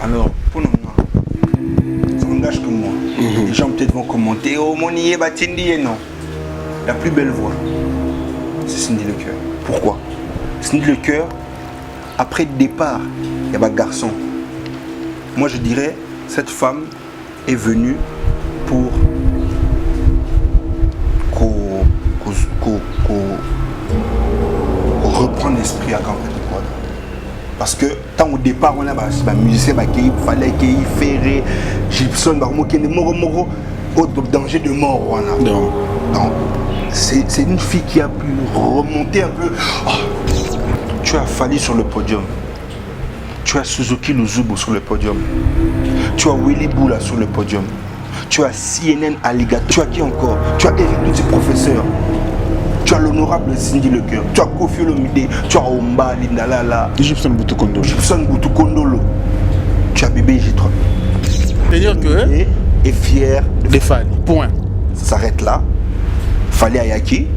Alors, pour nous, ça engage que moi. Les gens peut-être vont commenter, oh mon nié, bah Cindy, non. La plus belle voix, c'est Cindy Lecoeur. Pourquoi? Cindy Lecoeur, après le départ, il y a un garçon. Moi je dirais, cette femme est venue pour reprendre l'esprit à Campé de Quadra. Parce que tant au départ, on a des musiciens qui fallait qu'ils ferraient, Gibson, Moro, autre danger de mort. Donc, c'est une fille qui a pu remonter un peu. Oh, tu as Fali sur le podium. Tu as Suzuki Luzubu sur le podium. Tu as Willy Boula sur le podium. Tu as CNN Aliga. Tu as qui encore? Tu as Eric Lutti, professeur. Tu as l'honorable Cindy Lecoeur. Tu as Kofi Olomide. Tu as Omba Lindalala. Gibson Boutoukondolo. Tu as Bébé J3. C'est-à-dire que est fier de Fali. Point. Ça s'arrête là. Fali Ayaki.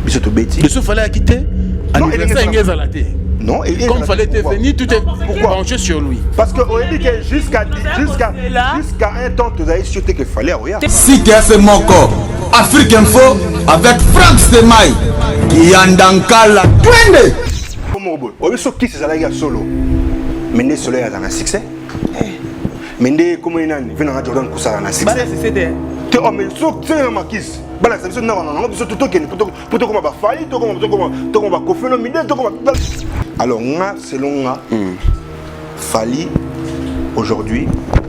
Bissoto Betty. De ce Fali a quitté. Anniversaire Ngezalate. Non, comme il fallait être venu, tout est branché sur lui. Parce qu'on dit que jusqu'à un temps, tu avais sauté qu'il fallait regarder. Si tu as ce moko, Afrique Info avec Franck Stemai, Yandankala, Twende. On veut qui c'est ça solo. Mais les soleils ont un succès. Mais les comment ils viennent à Jordan pour ça un succès. Tu as mais so c'est un maquis. Bala ça non non tout tout pour comment va faillir tout comment va Kofi Olomide tout comment. Alors selon moi Fali aujourd'hui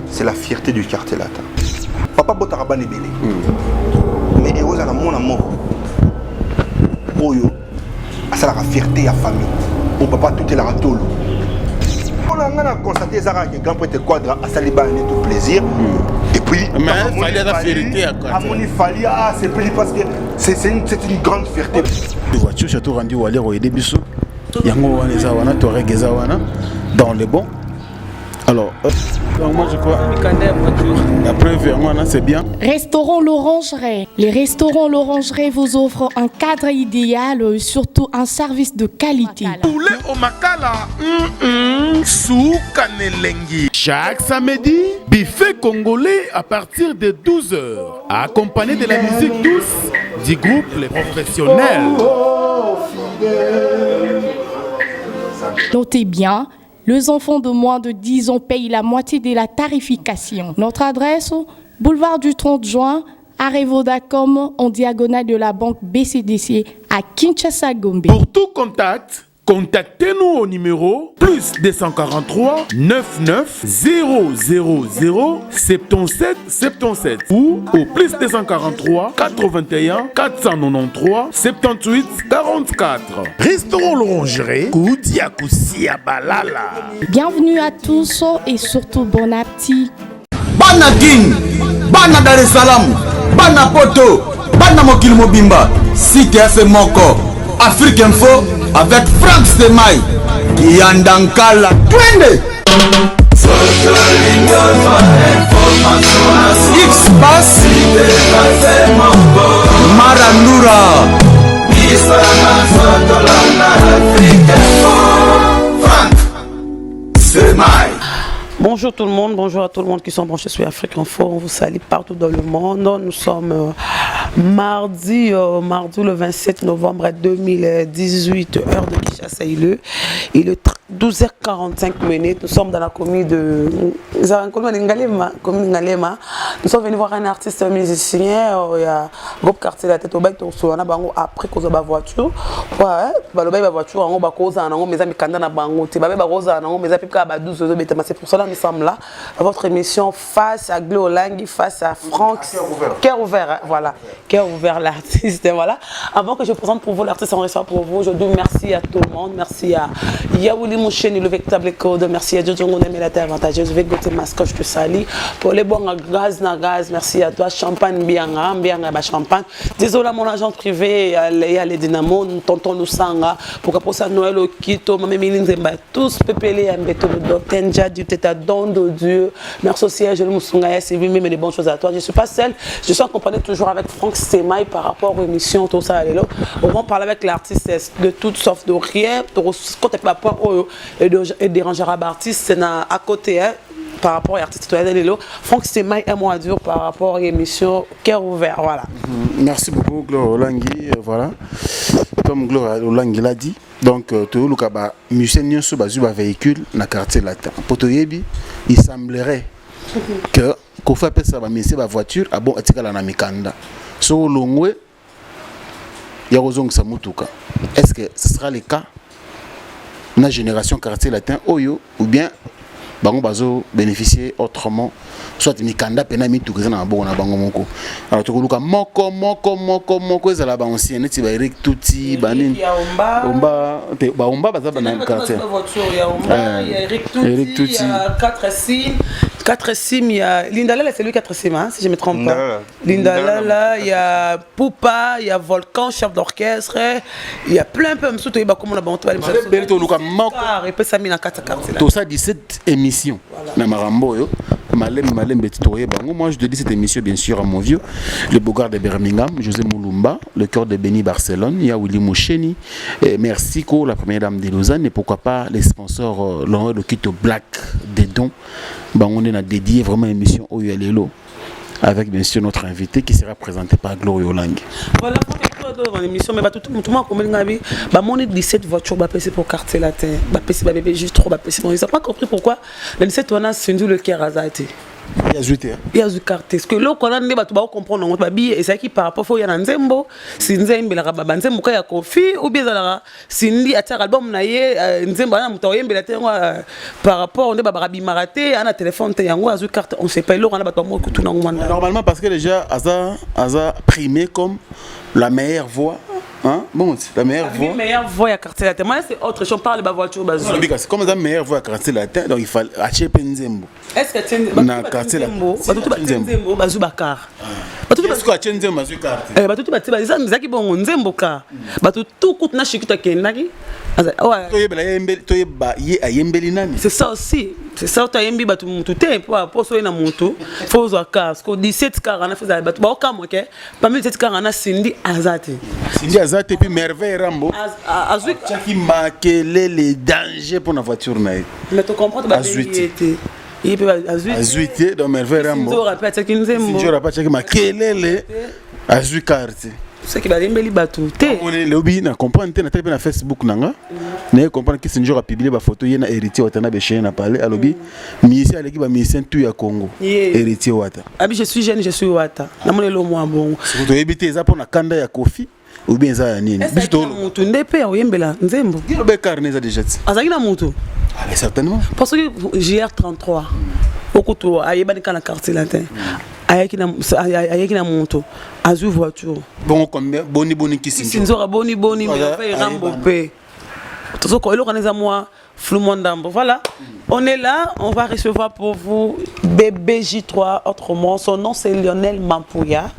c'est la fierté du quartier latin. Papa Botarabane belé. Mais heureusement à mon amour. Oyo c'est la fierté à famille. Au papa tout est la ratolo. On a constaté Zara que grand prêtre Quadra à Saliba tout plaisir. Et puis, mais Fali a la fierté à quoi? À mon Fali, c'est plaisir parce que c'est une grande fierté. Les voitures, surtout rendu au aller au Edebiso. Yango Wanezawana, Toreg Ezawana, dans les bons. Alors, moi je crois. La preuve, c'est bien. Restaurant L'Orangerie. Les restaurants L'Orangerie vous offrent un cadre idéal, surtout un service de qualité. Poulet au makala, soukanelengi. Chaque samedi, buffet congolais à partir de 12h, accompagné de la musique douce du groupe Les Professionnels. Notez bien, les enfants de moins de 10 ans payent la moitié de la tarification. Notre adresse, boulevard du 30 juin, arrêt Vodacom, en diagonale de la banque BCDC à Kinshasa Gombe. Pour tout contact, contactez-nous au numéro plus 243 99 000 77 77 ou au plus 243 81 493 78 44. Restaurant L'Orangerie, Koudia Koussia Balala. Bienvenue à tous et surtout bon appétit. Bana King, Bana Dar es Salaam, Bana Poto, Bana Mokil Mobimba, si tu as ce moko, Afrique Info avec Franck Stemai, Yandankala, Twende. X-Bass, Marandura, Franck Stemai. Bonjour tout le monde, bonjour à tout le monde qui sont branchés sur Afrique Info. On vous salue partout dans le monde. Nous sommes mardi le 27 novembre 2018, heure de Kinshasa. Il est 12h45 minutes. Nous sommes dans la commune de Ngalema. Nous sommes venus voir un artiste musicien. Il y a groupe quartier la tête au bec. Après qu'on a la voiture. La voiture, on va causer un an, mais amis kandana bango. C'est pour cela que nous sommes là. Votre émission face à Glolangui, face à Franck. Cœur ouvert, voilà. Cœur ouvert, l'artiste. Voilà. Avant que je présente pour vous l'artiste en reçoit pour vous, aujourd'hui, merci à tout le monde. Merci à Yaouli Moucheni, le véritable code. Merci à Jojo Ngoné, la terre avantageuse. Je vais goûter masque, je te salue. Pour les bons gaz, merci à toi. Champagne, bien, champagne. Désolé à mon agent privé, à les Dynamo, tonton Lusanga. Pour que pour ça, Noël au Quito, Mamé Milinzemba, tous pépélés, un béton de Tenja, du Teta, don de Dieu. Merci aussi à Jérémy Moussoungaïa, c'est lui-même les bonnes choses à toi. Je ne suis pas seule, je suis accompagnée toujours avec Franck Franck Semaï par rapport aux émissions, tout ça. On va parler avec l'artiste de tout sauf de rien. Quand tu pas point et dérangera l'artiste, c'est à côté. Par rapport à l'artiste Franck Semaï un mois dur par rapport à l'émission Cœur ouvert. Voilà. Merci beaucoup, Gloire Olangi. Voilà. Comme Gloire Olangi l'a dit, donc, tout le musicien Nyonso Bazuba véhicule dans le quartier latin. Pour Toyebi, il semblerait que qu'on fait ça, la voiture, à bon, à la Namikanda. Sur le long, il y a raison que ça moutouka. Est-ce que ce sera le cas dans la génération quartier latin, Oyo, ou bien bango bazo bénéficier autrement soit mikanda pena mituka na bango na bango moko alors tokoluka moko ezala ba ancien neti ba Eric Tuti banini omba te ba omba baza na quartier il y a Eric Tuti il y a 4 sim il y a Lindalala c'est lui 4 sim hein, si je me trompe pas Lindalala il y a Poupa il y a Volcan chef d'orchestre il y a plein msuto il y a comment la bango tokoluka moko et puis ça mis dans 4 quartiers là tout ça 17 émissions na marambo yo Malem Betitoye Bango. Moi je te dis cette émission bien sûr à mon vieux, le Bogard de Birmingham, José Moulumba, le cœur de Béni Barcelone, il y a Willy Moucheni, merci la première dame de Lausanne et pourquoi pas les sponsors le Kito Black des dons. On a dédié vraiment une émission au Yalelo avec bien sûr notre invité qui sera présenté par Gloria Olangi. Voilà dans l'émission mais tout le monde comme ngabi ba mon 17 voitures ba PC pour quartier latin ba PC ba bébé juste trop ba PC bon ils ont pas compris pourquoi le 17 on a sendu le cœur azate il y a du quartier parce que là qu'on a ne ba tu ba comprendre ba bi et ça qui par rapport faut y a nzembo si nzembe la ba nzembo ka ya kofi ou bien la sindi atia album na ye nzembo na muto yembela te par rapport on est ba rabi maraté ana téléphone te yango azu carte on sait pas là on a ba to mo kutu na ngomanda normalement parce que déjà aza primé comme la meilleure voix, hein? Bon, la meilleure voix. La meilleure voix à quartier latin. Moi, c'est autre chose. On parle de la voiture basée. C'est comme la meilleure voix à quartier latin, donc il faut acheter Penzembo. Est-ce que tu as un quartier latin? Nzembo, Bazou Bakar. Est-ce que tu as Nzembo, Bazou Bakar? Batu tu bati bazisa mzaki bon Nzembo ka. Batu tout coûte na chikuta kenaki. C'est ça aussi. C'est ça tu as yembi batu mutu te pour so na mutu. Faut zo ka. Parce que 17 car on a fait batu ba ka moke. Parmi 17 car on a Cindy Azate. Cindy Azate puis merveille Rambo. Azui qui marque les dangers pour la voiture na. Mais tu comprends pas vérité. Il peut Azuité dans merveille Rambo. Si tu rappelles que Nzembo. Si tu rappelles que makelele Azu carte. C'est qui va dembeli batu te. On est lobby na comprendre te na taper na Facebook nanga. Na comprendre que Sinjo a publié ba photo yena héritier watana be chien na parler à lobby. Ministère aleki ba ministère tout ya Congo. Héritier wata. Abi je suis jeune, je suis wata. Na mon lo moi bon. Si tu éviter ça pour na kanda ya Kofi ou bien ça ya nini. Biso to mutu ndepe ya oyembela Nzembo. Giro be carnet za déjà. Azaki na mutu. Allez certainement. Parce que JR33 okuto ayebani kana quartier latin. Ayaki na moto azu voiture bon combien boni qui sinzora boni mais rambo pe tout ko organiser moi flou mondambo voilà on est là on va recevoir pour vous bébé J3 autrement son nom c'est Lionel Mampouya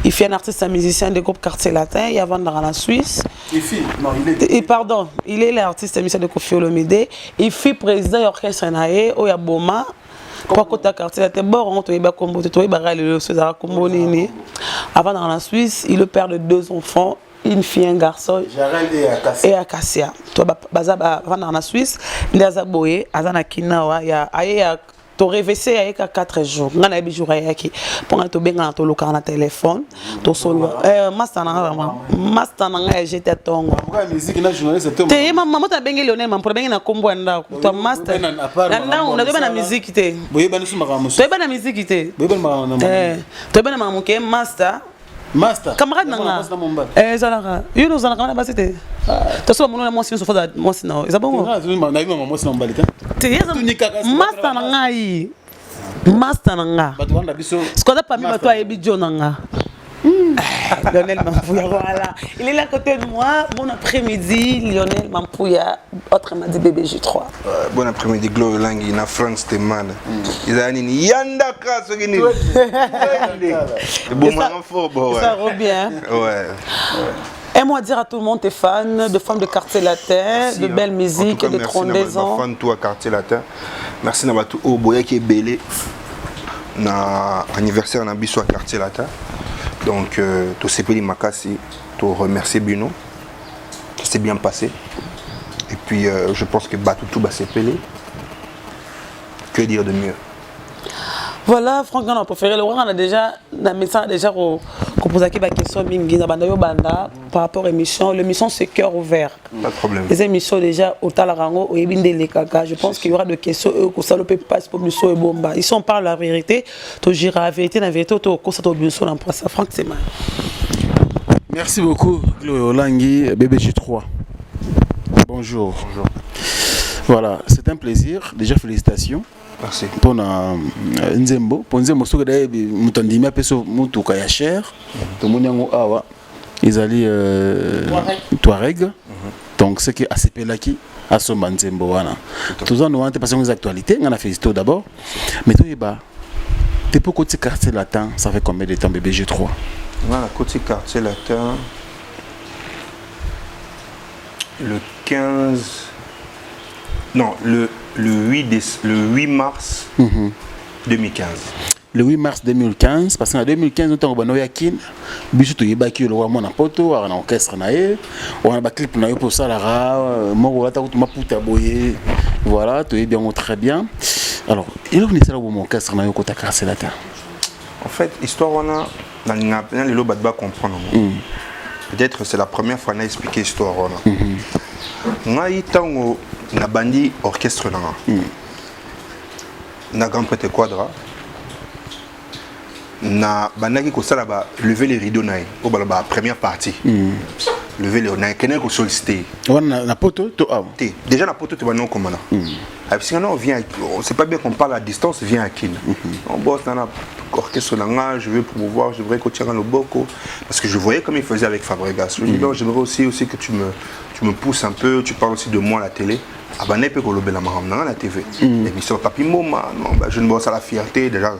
il fait un artiste un musicien du groupe Quartier Latin il y a vendre dans la Suisse il est l'artiste musicien de Kofi Olomide il fait président orchestre nae oya boma pour côté quartier là bon on toyeba combo toyeba le César combo nini avant dans la Suisse il est le père de 2 enfants une fille un garçon et Acacia toi baza avant dans la Suisse ndaza boye azana kinawa ya to réveillé avec 4 jours ngana bi jour ayaki pour to benga to loka na téléphone to solo master na j'étais tongo musique na journaliste te maman ta benga Lionel man pour benga na kombo nda to master na on a na musique te boyeba ni suma ramuso to na musique te boyeba na to na maman ke master camarade nanga zalaka you know zalaka na basite to so mono na mo sin so fa mo sin na za bongo na maman mo sin na mbalika Master nanga. Ce parmi toi et Bidjo nanga. Lionel Mampouya, voilà. Il est là à côté de moi. Bon après-midi, Lionel Mampouya. Autrement dit bébé J3. Bon après-midi, Gloria Olangi, na France te man. Ils ont dit Yanda Kaso Gini. Bon, ça revient. Ouais. Aime-moi dire à tout le monde, t'es fan de femmes de quartier latin, de belle musique, de trondaison. Merci fan toi quartier latin. Merci à tout au boya qui est belé. Na anniversaire na biso quartier latin. Donc, tout s'est payé Makassi, tout remercier Bino. Ça s'est bien passé. Et puis, je pense que Batoutou va s'épeler. Que dire de mieux? Voilà, Franck, on a préféré. Le roi, on a déjà, la médecin a déjà posé la question par rapport à l'émission. L'émission, c'est cœur ouvert. Pas de problème. Les émissions, déjà, au Talarango, au Ebinde les Kaka, je pense qu'il y aura des questions, ça ne peut pas se passer pour Bomba. Ici, on parle la vérité, tu diras la vérité, tu as ça. Franck, c'est mal. Merci beaucoup, Chloé Olangi, BBG3. Bonjour. Bonjour. Voilà, c'est un plaisir. Déjà, félicitations. Merci. Pour Nzembo. Pour Nzembo, ce que d'ailleurs, Moutandimi a fait ce Moutouka ya cher. Tout le monde a awa. Ils allaient Touareg. Donc, c'est que ACP Laki a son Nzembo. Tout ça, nous avons passé aux actualités. On a fait l'histoire d'abord. Mais tout est bas. T'es pour côté quartier latin, ça fait combien de temps, BBG3? Voilà, côté quartier latin. Le 15. Non, le 8 mars 2015. Le 8 mars 2015, parce qu'en 2015, nous avons eu un clip, nous avons eu un poto, un orchestre, on a un clip pour ça, voilà, tout est bien, très bien. Alors, il y a un orchestre qui a cassé la terre. En fait, l'histoire, on a les lots de comprendre. Peut-être que c'est la première fois qu'on a expliqué l'histoire. On a eu un bandi orchestre. On a grand prêtre quadra. Na bandaki ko sala ba lever les rideaux naï au la première partie lever les naï kenel ko solliciter on na poto to am déjà la poto tu vas non comme là parce que on vient c'est pas bien qu'on parle à distance vient à Kin on bosse dans la orchestre là je veux promouvoir je voudrais que tu aies le boko parce que je voyais comme il faisait avec Fabregas je dis donc j'aimerais aussi que tu me pousses un peu tu parles aussi de moi à la télé ah ben n'importe quoi la maram dans la TV l'émission Papi Moma non bah je ne vois ça la fierté déjà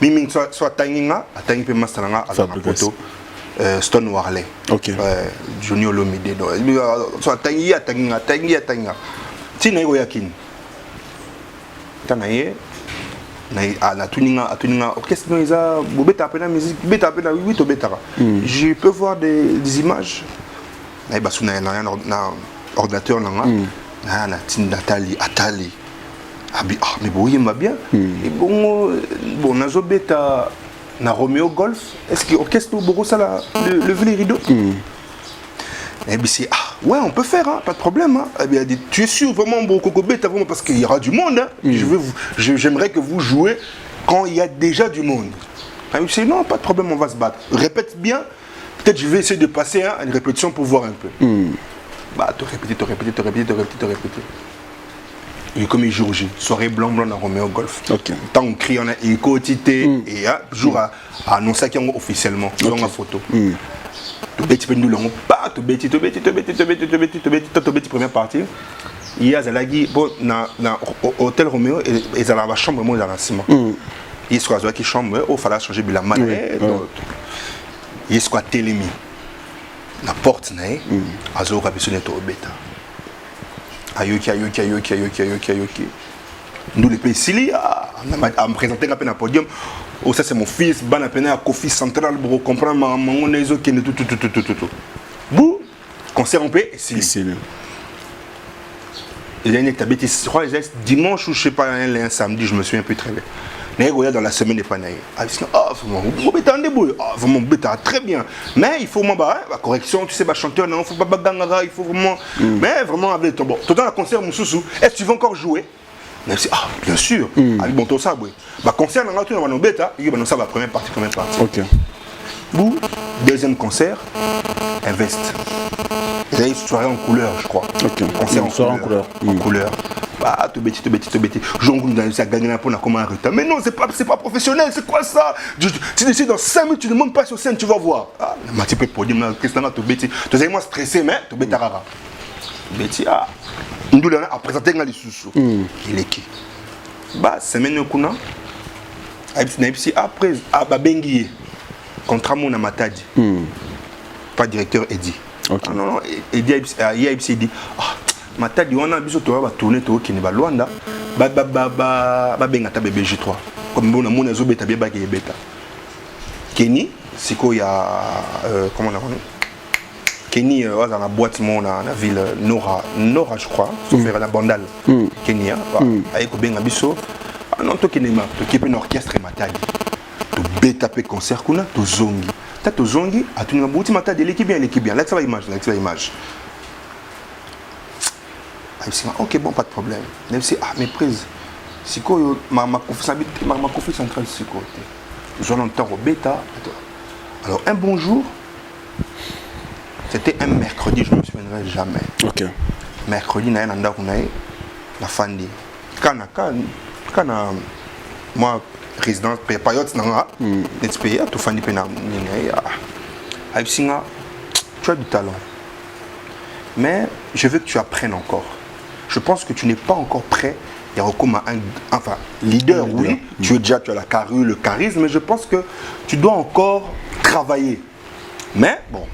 mimi soit tanginga tangi pe masteranga à la photo Stone Warley ok Junior Lomide soit tangia ti na yo yakin tanaye na tuninga orchestre no isa bobeta pena musique beta pena oui to betara je peux voir des images na basuna na ordinateur na Nathalie Atali mais bon il m'a bien et bon nazo beta na Romeo Golf est-ce que orchestre beaucoup ça lever les rideaux et bien c'est ouais on peut faire pas de problème et bien tu es sûr vraiment beaucoup beta vraiment parce qu'il y aura du monde j'aimerais que vous jouez quand il y a déjà du monde et bien c'est non pas de problème on va se battre répète bien peut-être je vais essayer de passer une répétition pour voir un peu bah te répéter et comme il joue soirée blanc dans Romeo Golf tant on crie on a écotité et jour à annoncer qu'il y a officiellement dans la photo tout petit peu nous l'on pas tout petit première partie il y a Zalagi bon na hôtel Romeo et dans la chambre moi dans la ciment il soit qui chambre au fallait changer la malle il soit télémi la porte nae azo rapesone to beta ayoki nous les pays sili à me présenter à peine à podium oh ça c'est mon fils ban à peine à Kofi central pour comprendre mon les autres qui ne tout bou concert en paix sili il y a une étape je crois dimanche ou je sais pas un samedi je me souviens un peu très bien dans la semaine des panailles. Vraiment bêta très bien. Mais il faut la correction, tu sais, chanteur, non, il faut pas bagangara, il faut vraiment. Mais vraiment avec ton bon. Tout dans la concert, mon sous, est-ce que tu veux encore jouer? Bien sûr. Bon, tout ça, oui. Concert, on a tout dans bêta, il va nous ça la première partie. Ok. Bout, deuxième concert, Invest. Il y a une soirée en couleur, je crois. Ok. Concert en couleur. En couleur. Tout bêti. J'en ai gagné un peu comme un retard. Mais non, c'est pas professionnel, c'est quoi ça? Tu décides dans 5 minutes, tu ne montes pas sur scène, tu vas voir. Ma type est podium, qu'est-ce que tu bêti? Tu es moins stressé, mais tu bêti rara. Bêti, nous l'avons présenté dans les sous. Il est qui? Semaine kuna. Après, Benguié. Contrat mon à Matadi. Pas directeur Eddie. Non, Eddie a dit Matadi on a biso to va tourner to qui ne va Luanda benga ta BBG3 comme bon mon azo beta bien ba ki beta Kenny Siko, il y a. Comment on a Kenny, dans la boîte, dans la ville Nora, je crois, sauf faire la bandale. Kenny, avec Obenga Bisso. Non, tu es un orchestre et matali. Tu bêta pe concert, tu es zongi. Tu es zongi, tu es un bouti matali, l'équipe bien. Là, ça va image. Ok, bon, pas de problème. Même si, méprise. Siko, ma confiance centrale, c'est quoi? Je l'entends au bêta. Alors, un bonjour. C'était un mercredi, je ne me souviendrai jamais. Ok. Mercredi, na la fandi. Quand moi résidence période nanga, d'être payé tout fandi pena tu as du talent. Mais je veux que tu apprennes encore. Je pense que tu n'es pas encore prêt. Il y a comme enfin leader, oui. Tu as la carrure, le charisme, mais je pense que tu dois encore travailler. Mais bon.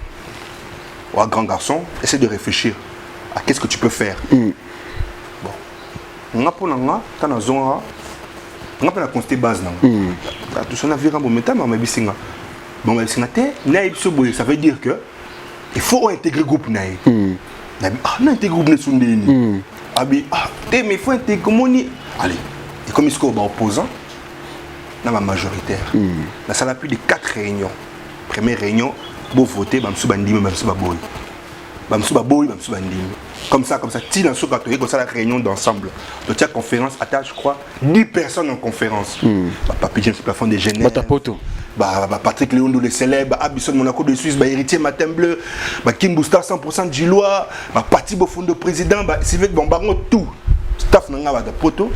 Oh, grand garçon, essaie de réfléchir à qu'est-ce que tu peux faire. Bon. On a pour l'anga, tu as une zone, on a pour la constater base. Tu sais, on a vu un bon métal, mais on a vu singa. Bon, mais singa, ça veut dire que il faut intégrer le groupe. On a intégré le groupe. Mais il faut intégrer comment on. Allez, et comme il y a opposant, on a majoritaire. La salle a plus de 4 réunions. Première réunion. Pour voter, comme ça, tu as la réunion d'ensemble. Tu as conférence, je crois, 10 personnes en conférence. Papi James Plafond de Genève. Patrick Léon, le célèbre, Abisson Monaco de Suisse, héritier Matin Bleu, Kim Booster 100% Gillois, Pati Bofond de président, Sylvain Bombaron, tout. Staff n'a pas de poto.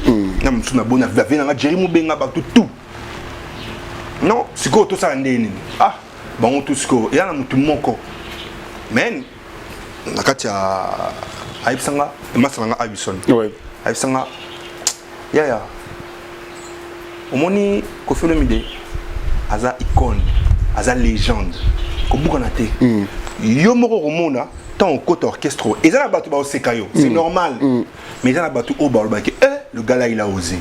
Tout. Non, c'est quoi tout ça? Bon, tout ce que il y a tout le monde mais nakatia aibsanga masanga abison ouais aibsanga ya omoni Koffi Olomide aza icône aza légende ko bukana te yo moko romona tant au côté orchestre et ça la batu ba osekayo c'est normal mais ça la batu au balbaki le gars là il a osé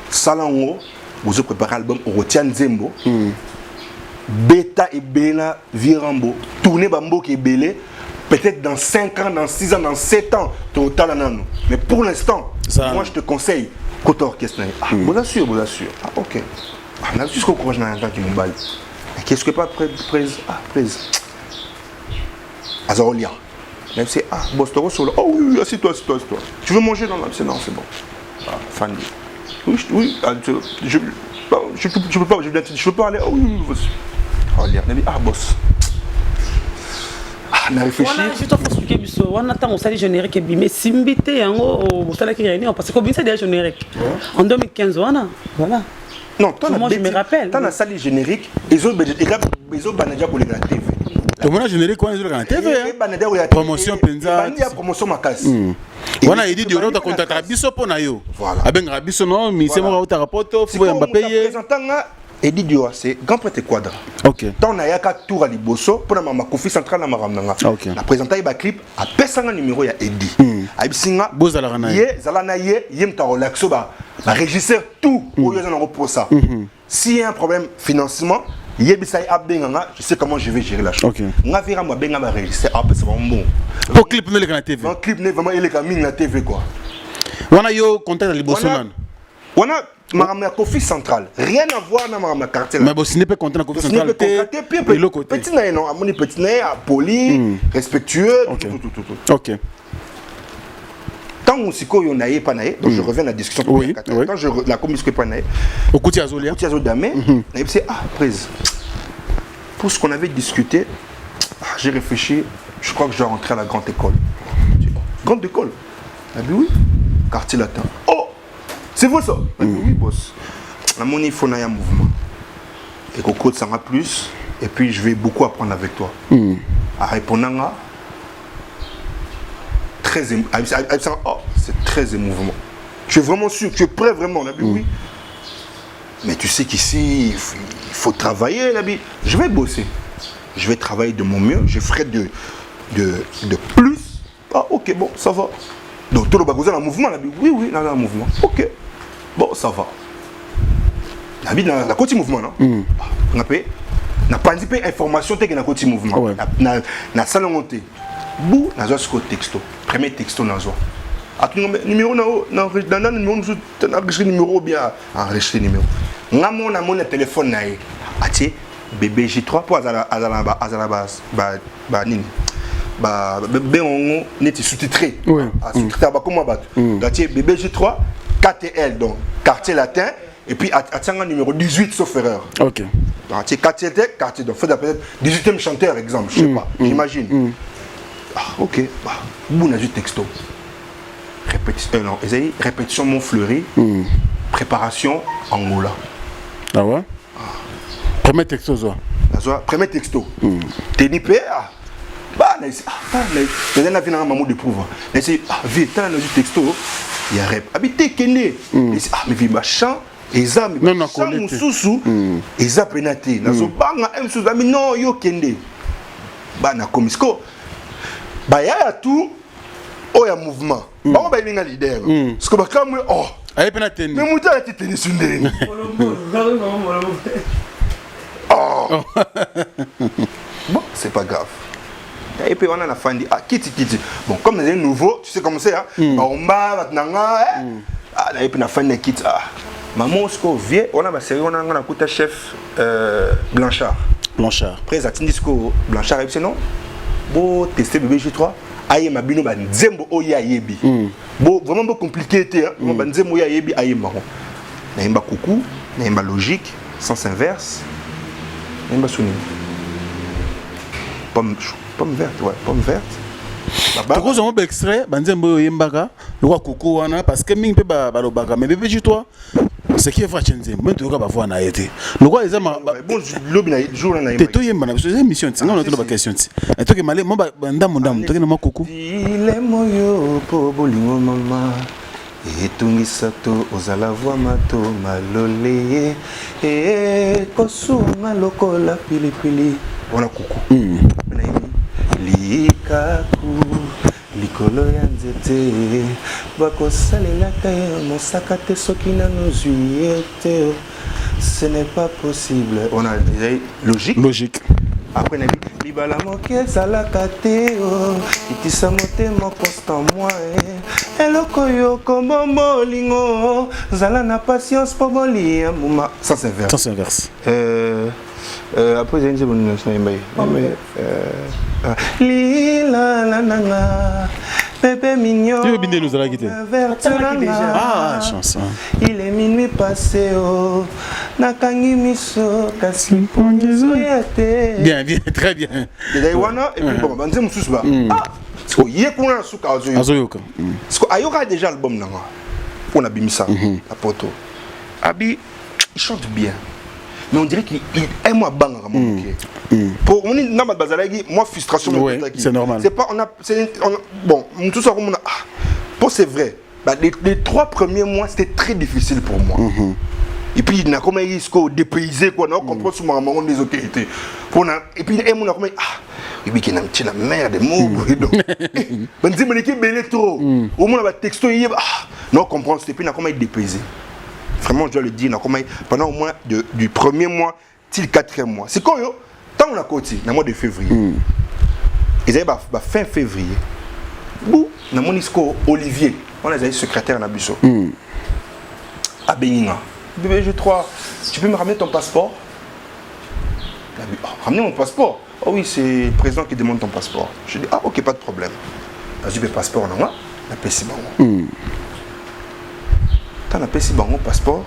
salango vous préparez l'album Orotian Zembo Beta et Bela Virambo, tourner Bambo qui est belé, peut-être dans 5 ans, dans 6 ans, dans 7 ans, total anano. Mais pour l'instant, moi je te conseille, côté orchestre. Vous assure. Ah, ok. On a jusqu'au courage dans l'instant qui nous balle. Qu'est-ce que pas prise? Azarolia. Même si, boss, tu es oh oui, assieds-toi. Tu veux manger dans la c'est non, c'est bon. Fanny. Oui, je peux pas, je peux pas aller. Oh oui, boss. On a réfléchi. Je t'en expliquer, on attend au salut générique, mais Simbité, au salut qui réunit, parce que comme c'est déjà générique. En 2015, voilà. Non, moi je me rappelle. Dans la salle générique, ils ont déjà pour les TV. Comment la générique quoi ils ont la TV? Promotion Penza. Il y a promotion Makas. On a dit de l'autre contact à Bisso pour Nayo. Voilà. Avec Rabisso non, mais c'est moi qui rapporte, faut Mbappé. Edi Dio, c'est grand prêtre quadra. Ok. Tant na yaka tour à Liboso pour ma Kofi central na maramnanga. Ok. Na présenter ba clip a pesanga numéro ya Edi. Abisinga. Bozalana. Ye zalana ye yem ta relaxo ba régisseur tout pour yo na pour ça. S'il y a un problème financement, yebisai abenganga, je sais comment je vais gérer la chose. Ok. Nga vira ma benga ba régisseur c'est vraiment bon. Pour clip ne le na TV. Un clip ne vraiment il est comme na TV quoi. On a yo contact à Liboso nan. On a ma Kofi central, rien à voir dans ma quartier. Mais bon, si n'est pas content la Kofi central, puis l'autre côté. Petit naï non, amoni petit naï, poli, respectueux, tout. Ok. Tant que on naï pas naï, donc je reviens à la discussion. Oui. Quand je la commission pas naï. Au côté Azolia. Côté Azodamé, naï c'est prise. Pour ce qu'on avait discuté, j'ai réfléchi. Je crois que je dois rentrer à la grande école. Grande école. Ah oui. Quartier latin. C'est vrai ça? Oui, boss. La monnaie, il faut un mouvement. Et qu'au code, ça va plus. Et puis, je vais beaucoup apprendre avec toi. À répondre, c'est très émouvant. Tu es vraiment sûr? Tu es prêt vraiment? Oui. Mais tu sais qu'ici, il faut travailler. Je vais bosser. Je vais travailler de mon mieux. Je ferai de plus. Ok, bon, ça va. Donc, tout le bagage dans le mouvement. Oui, dans le mouvement. Ok. Bon, ça va. La vie dans la côté mouvement, non? On a payé. na pandi pe information te que na côté mouvement na salon monté bou na zo ce texto premier texto na zo numéro na numéro bien enregistré numéro ngamo na mon téléphone na ye ati bébé J3 pour azala nini bébé on n'est sous-titré sous-titré ba comment battre ati bébé J3 KTL donc quartier latin et puis atanga numéro 18 sauf erreur. OK. Donc quartier donc faut peut-être 18e chanteur exemple, je sais pas, j'imagine. OK, bon a du texto. Répétition Montfleury. Préparation Angola. Ah ouais. Premier texto ça. Premier texto. TNP les gens viennent à maman de prouver. Mais c'est vite dans le texto, il y a rep. Habité Kende. Mais vi machin eza mais machin mususu eza penaté. Nazo banga mususu mais non yo Kende. Ba na komisko. Ba ya tout oh ya mouvement. Ba on ba linga leader. Parce que ba comme oh aye penaté. Mais muta la tete sundeni. Oh. Bon, c'est pas grave. Et puis on a la fin dit ah kiti. Bon comme c'est nouveau, tu sais comment c'est hein. On va nanga et puis la fin de kit maman sco vie on a ma série on a un coup chef Blanchard. Après atindisco Blanchard et non. Bon tester bébé J3 aye mabino ba nzembo oya yebi. Bon vraiment pas compliqué était hein. Ba nzembo oya yebi aye marron. Na yemba coucou, na yemba logique, sens inverse. Na yemba soni. Pomme verte, ouais, pomme verte. Tu causes un extrait, Banzembo Yembaga, le roi Coco, parce que Ming Peba Balobaga, mais bébé, toi, ce qui est Fachenze, même tu vas voir na été. Le roi est un bon jour là. Tu es Yemba, c'est une émission, c'est une autre question. Et toi qui m'allais, moi, Bandam, tu es mon Coco. Il est moyo pour bolingo maman. Et tungisato ozala voix mato malole et kosuma lokola pilipili. On a coucou. Likaku likolo ya nzete bakosalelaka ye mosaka te soki nano zwi te ce n'est pas possible. On a déjà logique. Après na libala moke ezalaka te itisa motema constant moi eloko yo kombo molingo zala na patience po bolia muma ça c'est inverse. Après j'ai une bonne notion lila la nanga bébé mignon ah chanson il est minuit passé oh nakangi miso kasi pongezo yate bien très bien wana et puis bon banze mususu ba parce que yekuna suka azoyoka parce que ayoka déjà album nanga on a bimisa la poto abi il chante bien. Mais on dirait qu'il aime moi bang à mon pour on est dans ma bazalagi moi frustration c'est normal c'est pas bon tout ça comme on a pour c'est vrai les 3 premiers mois c'était très difficile pour moi et puis il n'a comme il dépaysé quoi on comprend sur ma maman des autorités et puis on a comme et puis qu'il a la merde mots donc ben dis mais qui belé trop au moins la texto il non comprendre et puis on a comme il dépaysé. Vraiment, je dois le dire, pendant au moins du premier mois till 4e mois. C'est quand tant on a côté, dans le mois de février. Ils avaient fin février. Bou, dans mon isco Olivier, on a secrétaire dans Busso. À Béninga. Bébé, je crois, tu peux me ramener ton passeport? Ramener mon passeport? Oh oui, c'est le président qui demande ton passeport. Je dis, ok, pas de problème. J'ai le passeport, non? La PC, on a payé un passeport.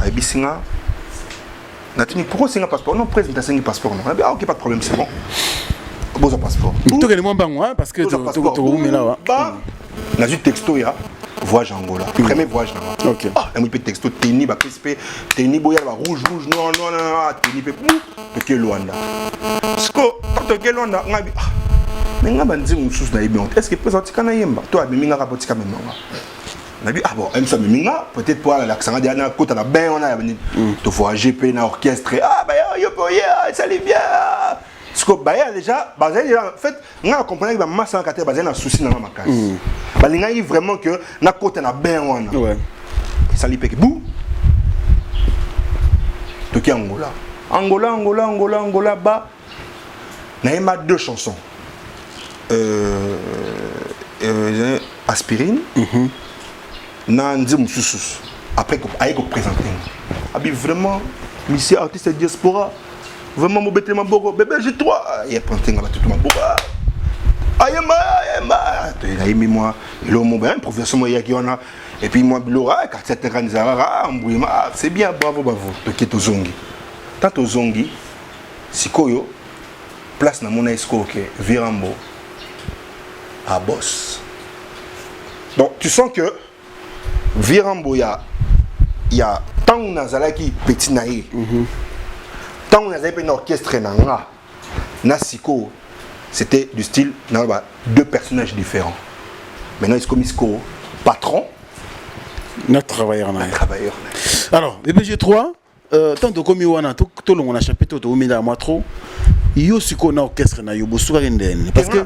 Il y a un pourquoi c'est un passeport? Non, président, c'est un passeport. Ok, pas de problème, c'est bon. Bon, un passeport. Tu as le parce que tu as là. On a un texto, voyage Angola. Premier voyage. Ok. Un texto, Teni, Teni, rouge, noir, Teni, Teni, Luanda. Parce que quand tu es Luanda, on a dit, mais on a dit, est-ce que président, tu as un toi, tu as un rapport, on a dit bon même ça minga peut-être pour l'accent de na côté na ben on a venu te voyager pe na orchestre yo ça allait bien parce que déjà en fait on a compris que masse en quartier basé na souci na ma case linga vraiment que na côté na ben on ouais ça lui peke bou to ki Angola Angola, bas. Naïma 2 chansons. Aspirine. Nandi Moussous. Après, aïe ko présenter. Abi vraiment, monsieur artiste diaspora. Vraiment, mon bête ma bogo. Bébé, j'ai 3. Il y a planté dans tout ma bogo. Ayema. Il a aimé moi. Il a mon bien, professeur moi qui on a. Et puis moi, Blora, quartier terrain Zara, c'est bien, bravo. Toké to zongi. Tant to zongi, sikoyo, place na mon esco que Virambo à boss. Donc tu sens que Virambo il y a tant nazala qui petit naïe. Tant nazala un orchestre nanga. Na siko, c'était du style 2 personnages différents. Maintenant il comme Isco patron. Notre travailleur. Alors, BBG3, tant que comme Iwana, tout le monde a chapitre au milieu de moi trop, il y a aussi qu'on a orchestre na yo bosu rendene parce que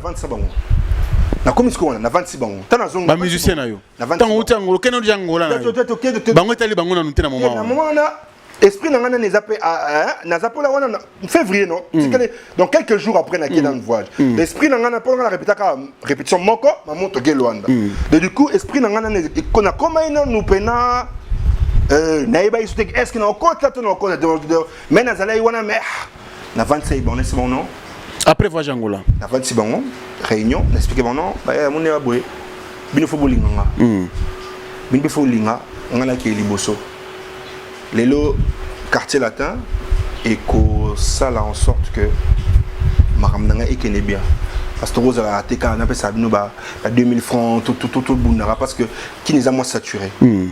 na comme ce qu'on a 26 bango. Tant na zongo. Ba musicien na yo. Tant au tango, keno jangola na yo. Bango tali bango na nutena moment. Na moment na esprit na ngana nezape na zapola wana février non. Donc quelques jours après na kena voyage. L'esprit na ngana pour la répétition moko maman to gelwanda. Du coup esprit na ngana kona koma ina nous pena naïba est-ce que na okota là na okota mais na zala wana mais na 26 bon c'est mon nom. Après voyage Angola. Na 26 bon réunion n'expliquer mon nom ba mon ne aboué bino fo bolinganga. Bino fo linga ngana ki liboso. Lélo quartier latin et que ça là en sorte que maramnanga ekene bien parce que Rose a été quand on appelle ça nous ba 2000 francs tout bundara parce que qui nous a moins saturé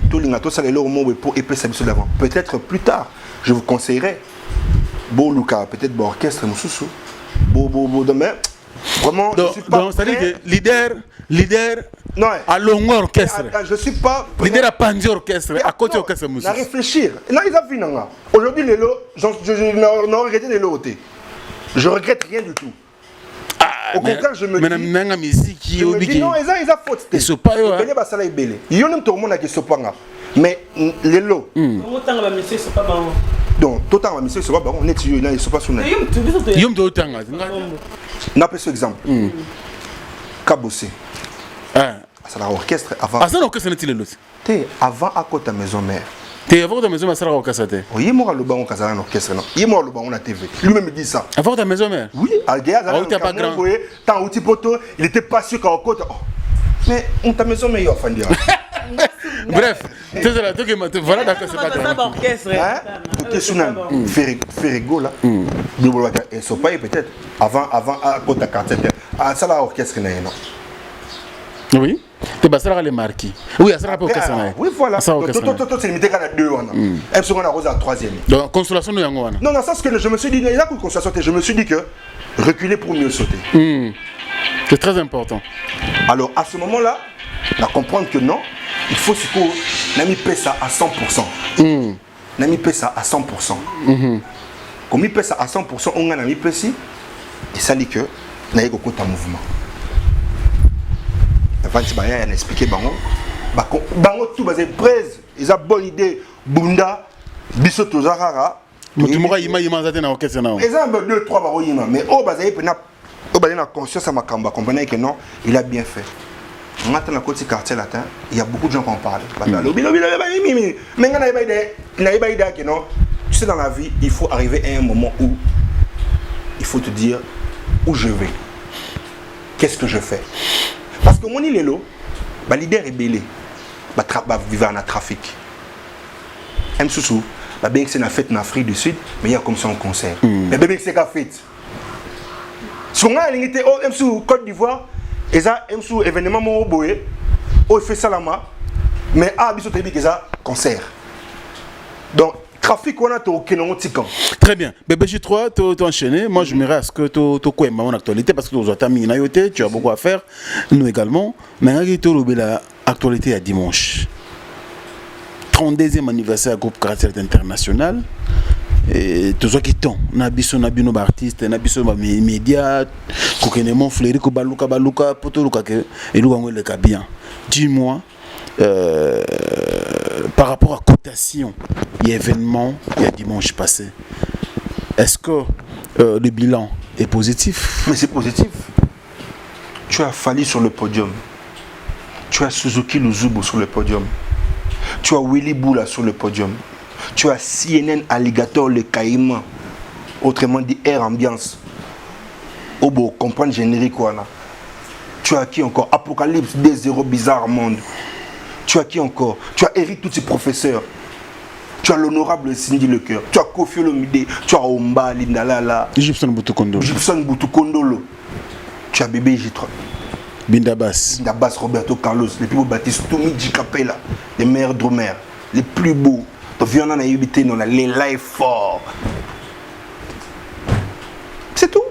tout l'ingato ça lélo au moment pour épais ça d'avant peut-être plus tard je vous conseillerais beau Luca peut-être bon orchestre mususu beau demain vraiment donc, je suis pas donc ça dit que leader non à long orchestre je suis pas leader à Panzi orchestre à côté orchestre mususu à réfléchir non ils ont fini aujourd'hui lélo je n'ai regretté les lotés je regrette rien du tout. Au contraire, je me dis. Mais musique qui non, ils ont faute. Ils sont pas là. Ils ont tout le monde qui sont pas là. Mais les lots. Donc, tout le temps, monsieur, c'est pas bon. On est là, ils sont pas sur nous. Ils ont tout le temps. N'a pas ce exemple. Cabossé. C'est l'orchestre avant. Ah, c'est l'orchestre n'est-il l'autre? Avant à côté de maison mère. Tu es avant ta maison, mais ça va au cassate. Oui, moi, le banc au cassate, l'orchestre. Il est mort le banc, on a TV. Lui-même dit ça. Avant ta maison mère? Oui, Algéa, pas grand. Tant outil poteau, il était pas sûr qu'à côté. Mais on ta maison meilleure, Fandia. Bref, voilà, d'accord, c'est pas grave. Tu es sur un Ferrigo là. Et ça paye peut-être. Avant, à côté de quartier. Ah, ça là, orchestre, non. Oui. Tu vas les marquis. Oui, ça rappelle orchestre. Oui, voilà. C'est limité à 2 ans. Elle se rend à Rose à 3e. Donc, consolation de Yangoana. Non, ça, ce que je me suis dit, il y a une consolation. Je me suis dit que reculer pour mieux sauter. C'est très important. Alors, à ce moment-là, on va comprendre que non, il faut que Nami paie ça à 100%. Nami paie ça à 100%. Comme il paie ça à 100%, on a Nami paie si, et ça dit que n'a pas de mouvement. Avant de a expliqué bango tout basé presse, ils ont bonne idée, bunda, bisoto zarara. Tu m'auras ima zaté na orchestre na. Exemple 2 3 baro yima, mais au basé na conscience à ma kamba, comprenez que non, il a bien fait. On attend la côté quartier latin, il y a beaucoup de gens qui en parlent. Mais que non, tu sais dans la vie, il faut arriver à un moment où il faut te dire où je vais. Qu'est-ce que je fais? Parce que mon île est là, le leader est belé, vivre en trafic. M. Soussou, bien que c'est une fête en Afrique du Sud, mais il y a comme ça un concert. Mais bien que c'est une fête. Si on a une unité au M. Côte d'Ivoire, et ça, M. événement mon boé, il fait salama, mais à Bissot Tébi, c'est un concert. Donc, trafic, on a tout au Très bien. BBG3, tu as enchaîné. Moi, je m'irai à ce que tu as mon actualité parce que tu as beaucoup à faire. Nous également. Mais tu as l'actualité à dimanche. 32e anniversaire du groupe Caractère International. Et tout ce qui est temps. Nous avons des artistes, nous avons des médias. Nous avons fleuri, baluka, potoluka, et nous avons le bien. Dis-moi. Par rapport à cotation, il y a événement, il y a dimanche passé. Est-ce que le bilan est positif? Mais c'est positif. Tu as Fally sur le podium. Tu as Suzuki Luzubu sur le podium. Tu as Willy Boula sur le podium. Tu as CNN Alligator le Caïman. Autrement dit Air Ambiance. Obo, comprendre générique voilà. Tu as qui encore? Apocalypse, D0 Bizarre Monde. Tu as qui encore? Tu as Eric, tous ses professeurs. Tu as l'honorable Cindy Lecoeur. Tu as Kofi Olomide. Tu as Omba, Lindalala. Gibson Boutoukondolo. Gibson Boutoukondolo. Tu as Bébé J3. Bindabas. Bindabas, Roberto Carlos. Les plus beaux Baptiste, Toumi Djikapela. Les meilleurs drummers. Les plus beaux. Tu viens dans la UBT, les live forts. C'est tout.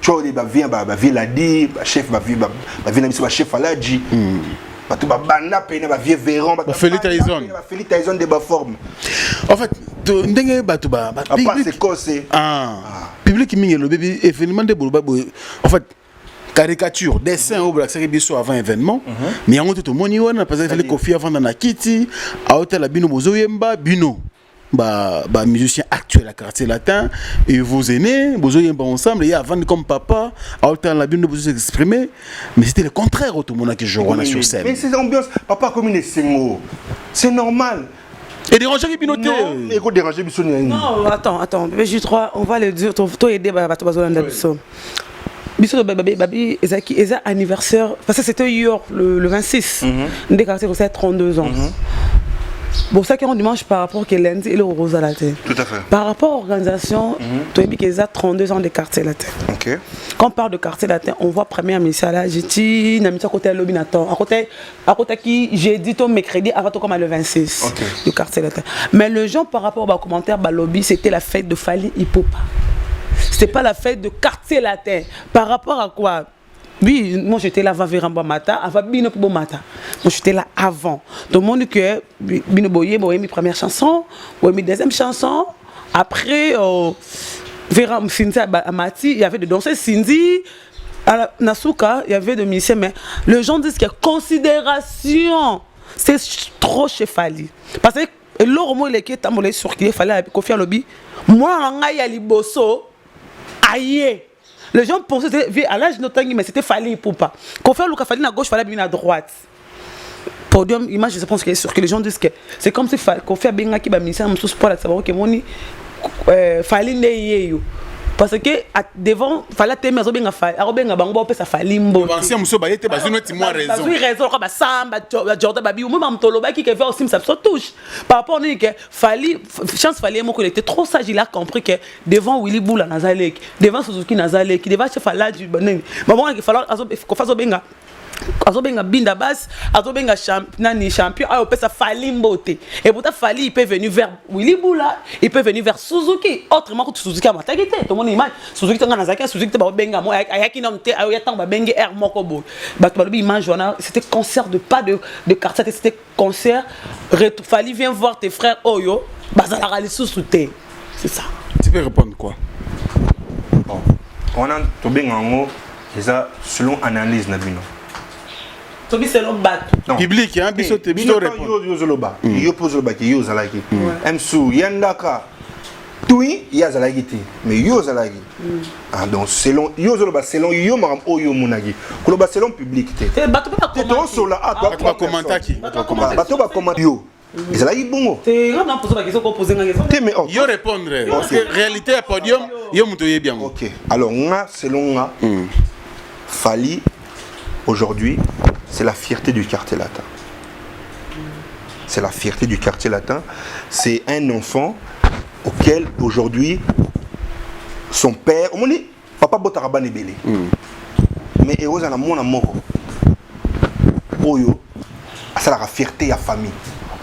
Tu vois, viens la dire, chef, viens chef Aladji. Tu vas banda peine, vieux Véron, Félix Tyson. Félix Tyson de bas forme. En fait, ndenge batuba. À part c'est quoi c'est? Public qui minge le bébé événement de Bouloba. En fait, caricature, dessin au Black Series avant événement. Mais en tout le monde y a parce que les Kofi avant dans la Kitty, à hôtel la Bino Bozoyemba, Bino. Musicien actuel à quartier latin et vos aînés vous avez ensemble il y a avant comme papa à autant la bien de vous exprimer mais c'était le contraire tout le monde qui joue sur scène mais c'est l'ambiance papa comme il est c'est normal et déranger les binotés non écoute déranger bisoni non attends J3 on va le dire toi aider bato bazolanda biso biso babi ezaki eza anniversaire parce que c'était hier le 26 ndé quartier c'est 32 ans. Bon, ça qui est dimanche par rapport à lundi et le rose à la tête. Tout à fait. Par rapport à l'organisation, tu as dit qu'il y a 32 ans de quartier latin. Ok. Quand on parle de quartier latin, on voit première mission là, j'ai dit, à côté de l'obinaton, à côté qui j'ai dit ton mercredi avant tout comme le 26 du quartier latin. Mais le genre par rapport au commentaire lobby, c'était la fête de Fally Ipupa. C'était pas la fête de quartier latin. Par rapport à quoi? Oui, moi j'étais là avant Vérambo Mata, avant Bino Pibo Mata. Moi j'étais là avant. Tout le monde que Bino Boye, mes première chanson, mes deuxième chanson. Après, Véram Cindy Amati, il y avait des danseurs Cindy. À Nasuka, il y avait des musiciens, mais les gens disent qu'il y a considération. C'est trop chez Fally. Parce que l'or moi il est tambolé sur qui il fallait Kofi Lobby. Moi en aïe à Liboso, aïe. Les gens pensaient que à l'âge de notre temps, mais c'était Fally Ipupa. Quand on fait le Fally à gauche, Fally à droite. Podium, image, je pense que sur que les gens disent que c'est comme si qu'on fait bien qui va ministère de sport, ça va que moni Fally n'est parce que devant Fally tellement zo bien Fally, alors bien bango pe ça Fally mbo. Ancien monsieur ba était bazu notre moi raison. Oui raison comme samba Jordan babi ou même Mtoloba qui fait aussi ça se touche. Par rapport à que Fally chance Fally moi qu'il était trop sage, il a compris que devant Willy Boula Nazalek, devant Suzuki Nazalek, devant chef Aladji Baneng. Maman il fallait qu'on fasse bien azobenga binda bas azobenga champion a opesa Fally mbote et pourtant Fally il peut venir vers Willy Boula, il peut venir vers Suzuki autrement que Suzuki a matagité tout le monde image Suzuki tanga nazaki Suzuki ba benga mo ayaki na mte ayo tanga ba benga air moko bo ba to image wana c'était concert de pas de quartier, c'était concert Fally viens voir tes frères Oyo bazala rali sous-souté, c'est ça. Tu peux répondre quoi? Bon on a to benga ngo ça selon analyse na bino selon bat public hein biso te biso répondre yo zoloba yo pose le baki yo zalaki msu yandaka tui ya zalaki ti mais yo zalaki donc selon yo zoloba selon yo maram oyo munagi koloba selon public te bato ba commenter sur la ba commenter qui bato ba commenter yo zalaki bongo te on a posé la question qu'on posait la question te mais yo répondre parce que réalité à podium yo mutoye bien. OK alors nga selon nga Fally aujourd'hui c'est la fierté du quartier latin. C'est la fierté du quartier latin. C'est un enfant auquel aujourd'hui son père, on dit papa Botaraba Nebele. Mais heureusement à mon amour. Oyo, ça la fierté à famille.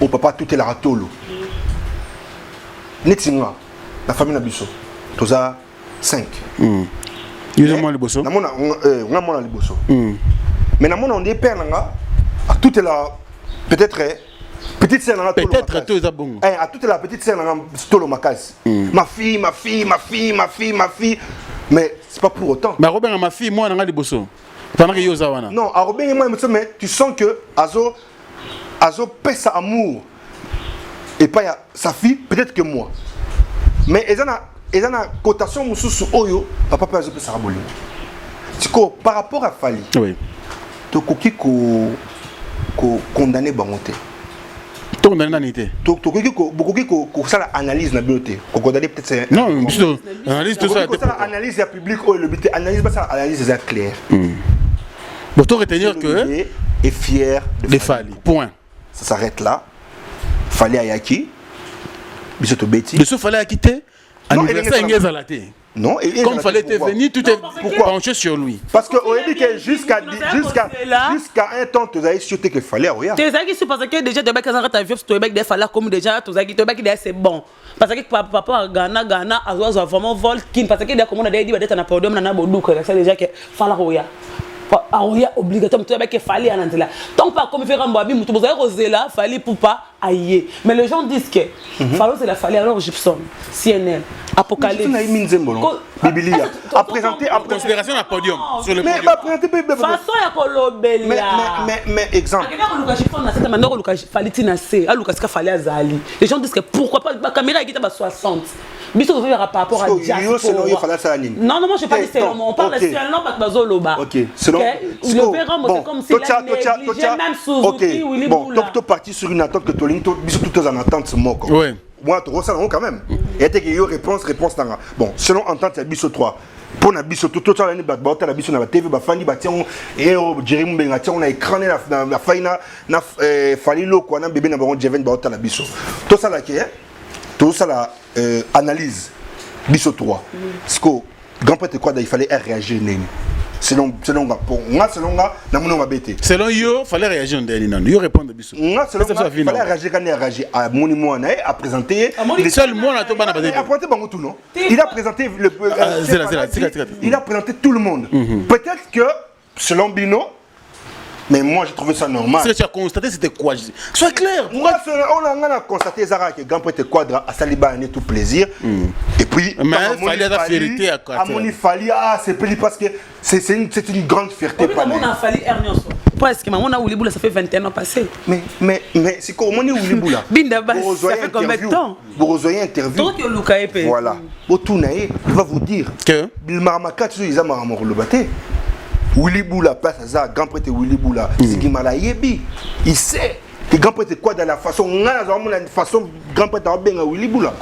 Au papa tout est la ratolo. Netinga, la famille Nabiso. Toza 5. Yo le bosso. Na mona on a mona le bosso. Mais on est père à toute la peut-être petite sœur peut-être tout ça bon. À toute la petite sœur Stolo Makas. Ma fille mais c'est pas pour autant. Mais Robin ma fille moi nga liboso. Pendant que yo zawana. Non, à Robin moi mais tu sens que Azo pèse sa amour et pas sa fille peut-être que moi. Mais ezana et dans la cotation mususu oyo papa peut ajouter ça bolingo. Tiko par rapport à Fali. Oui. To koki ko condamner bangote. To condamner nité. To koki ko ça la analyse na bioté. Ko condamner peut-être non, plutôt analyse tout ça. Ça analyse la public oyo le but analyse pas ça analyse c'est clair. Bon, to retenir que est fier de Fali. Point. Ça s'arrête là. Fali Ayaki. Biso to beti. De ce Fali Ayaki té anniversaire ngez à la té. Non, et comme fallait être venu, tout est penché sur lui. Parce qu'on a dit que jusqu'à un temps, tu as sauté qu'il fallait rien. Tu sais que parce que déjà, tu as besoin de vivre, tu as besoin de faire comme déjà, tu as besoin de c'est bon. Parce que papa a Ghana, a vraiment vol parce que comme on a dit, il va être un podium, on a beaucoup de déjà que fallait rien. Aouya obligatoire tu as qu'il fallait en là tant pas comme faire un babi tu vous avez rosé là fallait pour pas ailler mais les gens disent que fallait c'est la fallait alors Gibson CNN Apocalypse Biblia a présenté en considération un podium sur le podium mais façon ya kolobela mais exemple Lucas Gibson na cette manière Lucas fallait tinasser à Lucas ka fallait azali les gens disent que pourquoi pas la caméra qui était à 60 biso vous verra par rapport à diaspora non moi je pas dit selon on parle selon bazoloba OK selon le verra c'est comme si la négligé même Suzuki Willy bon tu parti sur une attente que Toling biso toutes en attente ce mot ouais moi tu ressens quand même et était que yo réponse dans bon selon entente biso 3 pour na biso tout ça l'année ba la biso na TV ba fandi ba tiens et Jeremy Mbenga tiens on a écran na faina na fali loko na bébé na ba Jeven ba la biso tout ça là qui est tout ça la analyse biso 3 parce que grand prêtre quoi il fallait réagir selon pour moi selon moi na mon bête selon yo fallait réagir ndeli non yo répondre biso moi selon moi fallait réagir quand il a réagi à mon moi à présenter le seul moi na to bana ba a présenté bango tout non il a présenté le il a présenté tout le monde peut-être que selon Bino mais moi j'ai trouvé ça normal. Ce que tu as constaté c'était quoi? Sois clair. Moi on a constaté Zara que grand prêtre Quadra à Saliba a tout plaisir. Et puis mais il fallait la fierté à quoi? À mon Fali c'est parce que c'est une grande fierté pas. On a Fali Ernest. Parce que maman a Ouliboula ça fait 21 ans passé. Mais c'est comment on est Ouliboula? Binda Bas ça fait combien de temps? Vous rejoignez interview. Donc Luka Epé. Voilà. Botunae va vous dire que Bilmarmaka tu ils ont le batté. Willy Boula place à ça, grand prêtre Willy Boula, Zigimala Yebi, il sait que grand prêtre quoi dans la façon, on a la façon grand prêtre a bien à Willy Boula.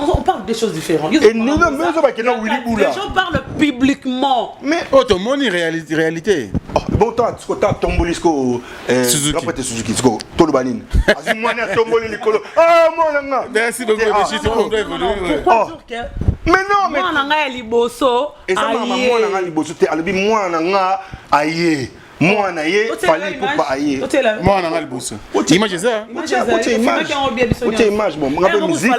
On parle des choses différentes. Et nous même pas que non Willy Boula. Les gens parlent publiquement. Mais auto moni réalité. Bon temps tu côté tombolisco grand prêtre Suzuki sko tolobanine. Azim moi na tomboli likolo. Ah moi nga. Merci beaucoup monsieur tu comprends évoluer. Mais non mais moi nanga liboso et ça moi nanga liboso te alobi moi nanga aye moi na ye fallait pour pas aye moi nanga liboso image ça image bon ngabe musique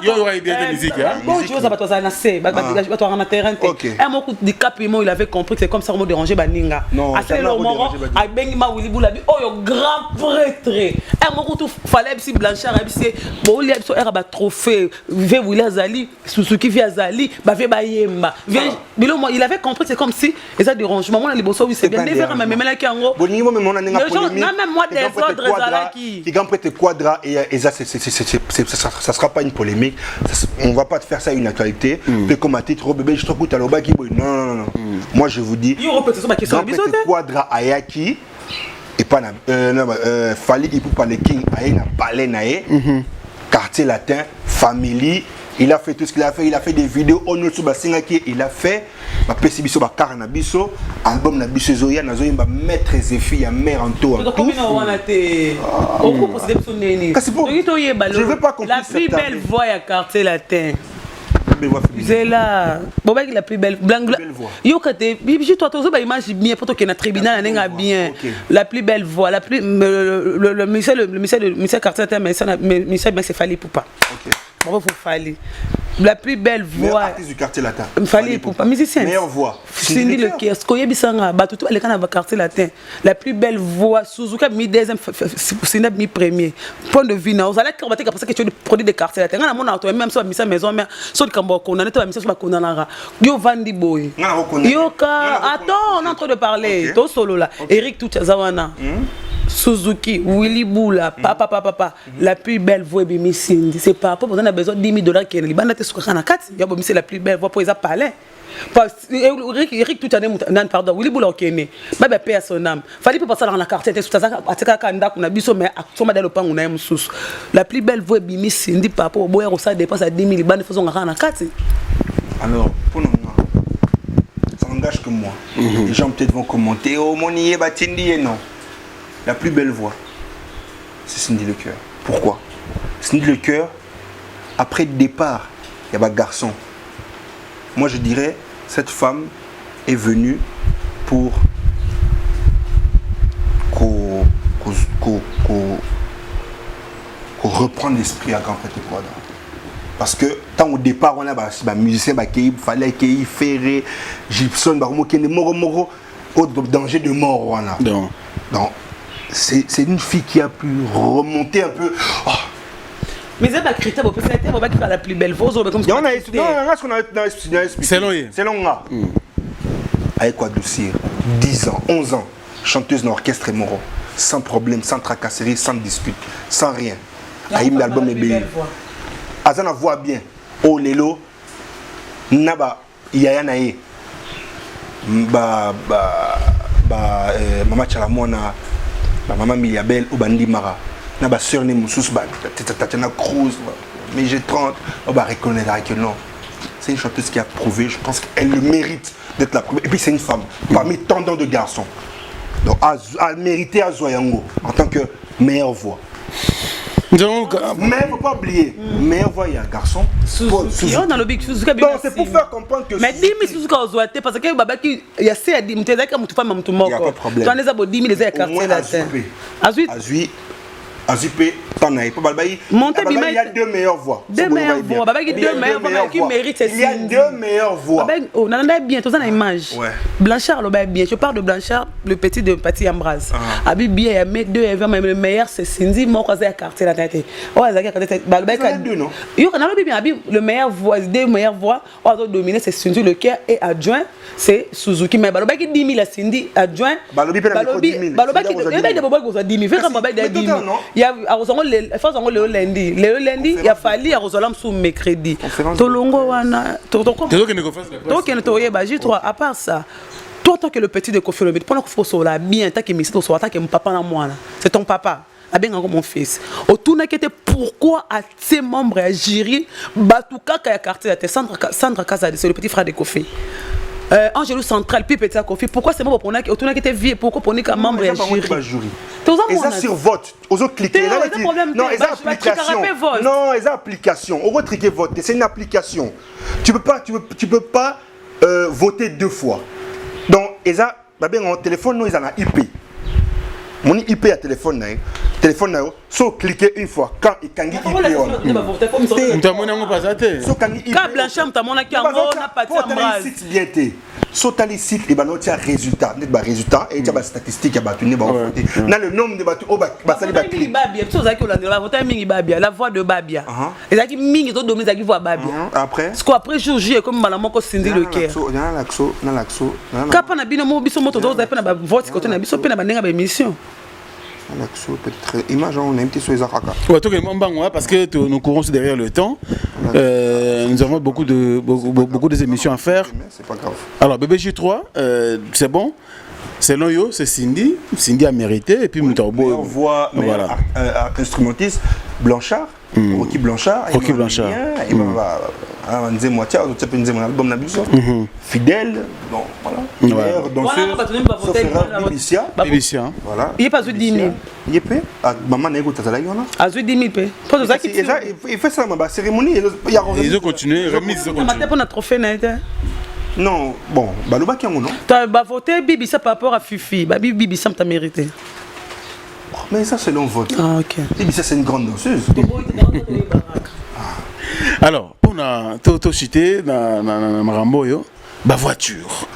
yo aura idée de musique bon tu vois bato na c bato na terrain un mot du capimo il avait compris que c'est comme ça on déranger baninga assez le moro a bengi ma Willy Boula bi oyo grand prêtre un mot tout fallait si Blanchard abissé bon il y a so era ba trophée ve Willy Azali Suzuki vi Azali ba ve ba yemba bilo il avait compris c'est comme si et ça dérangement moi na liboso oui c'est bien même là qui en gros bonimo même on a nga polémique même moi des ordres Azalaki il grand prêtre Quadra et ça ça sera pas une polémique on va pas te faire ça une actualité mais comme à titre bébé je te écoute à l'obaki non moi je vous dis grand prêtre Quadra Ayaki et pas fallait il pour parler king aye na palais naé quartier latin famille. Il a fait tout ce qu'il a fait, il a fait des vidéos on sur Basingaki, il a fait ma pesibiso ba carnabiso, album na biso zoya na zoya ba maître Zéphie ya mère en tout. Je veux pas comprendre la plus belle voix à quartier latin. C'est là. Bon la plus belle voix. Yo kate, bibi toi toi ba image bien pour toi qui na tribunal na bien. La plus belle voix, la plus le ministère quartier latin mais c'est Fally Ipupa. OK. Bravo pour Fally. La plus belle voix. Artiste du quartier latin. Fally Ipupa, musicien. Meilleure voix. Cindy le kiosque, Koyebisanga, Batutu, les canaux quartier latin. La plus belle voix, Suzuka, mi deuxième, Cineb, mi premier. Point de vue, vous allez combattre parce que tu as des produits de quartier latin. On a mon auto, même si on a mis sa maison, mais sur le cambo, on a mis sa maison, on a Yo Vandi Boy. Yo Ka, attends, on est en train de parler. Tout solo là. Eric Touchazawana. Suzuki, Willy Boula, papa, la plus belle voix de Cindy. C'est pas pour on a besoin de 10 000 $. Qui est c'est la plus belle voix pour les parler. Eric tout année pardon Willy Boula qui est né bah paix à son âme fallait pas passer dans la carte tout ça atika kanda kuna biso mais soma dans le pan on a mususu la plus belle voix bimi Cindy papa au boya ça dépense à 10 000 $. Faisons na carte. Alors pour nous ça n'engage que moi. Les gens peut-être vont commenter oh mon yé batindi non. La plus belle voix c'est Cindy Lecoeur. Pourquoi? Cindy Lecoeur après le départ il y a un garçon. Moi je dirais cette femme est venue pour qu'on reprenne l'esprit à Grand Prêtre Equador. Parce que tant au départ on a des musiciens qui fallait qu'ils ferré Gibson qui est moro au danger de mort donc c'est une fille qui a pu remonter un peu. Oh. Mais c'est pas critère, parce que c'est la plus belle voix. On a expliqué. C'est long là. Avec quoi doucir 10 ans, 11 ans, chanteuse dans l'orchestre et moro, sans problème, sans tracasserie, sans dispute, sans rien. Aïm l'album est bien. Azana voit bien. Oh Lelo, Naba, Yaya Nae, Maman Chalamona, Maman Miliabel, Obandi Mara. Na ba sœur Moussous Tatiana Cruz mais j'ai 30 on va reconnaître que non c'est une chanteuse qui a prouvé je pense qu'elle le mérite d'être la première et puis c'est une femme parmi tant de garçons donc a mérité à Zoyango en tant que meilleure voix mais il ne faut pas oublier meilleure voix il y a un garçon donc c'est pour faire comprendre que mais 10 000 Suzuki Ozoate parce que baba qui il y a c'est à dire tu es comme tu femme tu moko tu en as abo 10 000 les quartier là Azupé, t'en as pas il y a deux meilleures voix. Deux meilleures voix. Baba qui deux meilleures voix qui méritent. Il y a deux meilleures voix. On en a bien, tu as une image. Blanchard le bien. Je parle de Blanchard, le petit de Pati Ambraz. Abi bien, il y a mes deux mais le meilleur c'est Cindy, moi quand c'est à quartier la tête. Oh, ça deux non. Yo on a bien Abi le meilleur voix, deux meilleures voix. On a dominé c'est Cindy Lecoeur et adjoint c'est Suzuki mais Baloba qui 10 000 à Cindy adjoint. Baloba qui il y a des bobos qui ont 10 000. Fais comme Baba il 10 000. Il y a le lundi il y a fallu à Rosalam sous mercredi tolongo wana à part ça toi tant que le petit de Kofi Olomide pendant que faut sola bien tant que Messi to sola tant que mon papa na moi c'est ton papa a bien mon fils autour n'a qu'était pourquoi à ses membres à Jiri Batuka ka quartier la Sandra Kazade c'est le petit frère de Kofi Angelo Central, puis petit Kofi. Pourquoi c'est moi pour qu'on a autour qui était vieux pourquoi pour qu'on membre et jury. Et ça sur vote, aux autres cliquer. Non, les applications. Non, les applications. On va triquer vote. C'est une application. Tu peux pas voter deux fois. Donc, ils ont bien en téléphone, nous ils ont un IP. Mon IP à téléphone sauf cliquer une fois quand il kangi IP on t'amona pas ça té so kangi IP quand Blanchard t'amona qui en na pas de site bien té so tali site et ba no tia résultat net ba résultat et tia ba statistique ba tuni ba voter na le nombre de batu o ba sali ba clic babia so za ki olanda ba voter mingi babia la voix de babia et za ki mingi to dominer za ki voix babia après ce qu'après jour J comme malamo ko Cindy Lecoeur na laxo kapa na bino mo biso moto to za pe na ba vote côté na biso pe na ba ndenga ba émission. Image, on a un petit sur les Araka. Parce que nous courons derrière le temps. Nous avons beaucoup de émissions à faire. C'est pas grave. Alors, BBJ3, c'est bon. Selon yo, c'est Cindy. Cindy a mérité. Et puis, on voit instrumentiste Blanchard. Rocky Blanchard. Il va dire moitié, un album Nabuso. Fidèle. Bon, voilà. Danseuse. Bibicia. Voilà. Il n'y a pas de 10 000. Il y a pas. Maman n'a pas de 10 000. Ah, 10 000. Il fait ça dans la cérémonie. Ils ont continué. Remise. Non, bon, Balouba qui a mon nom. Tu as voté Bibissa par rapport à Fifi. Bibissa, tu as mérité. Mais ça, c'est long vote. Ah, ok. Bibissa, c'est une grande danseuse. Alors, on a tout cité dans Maramboyo, ma voiture.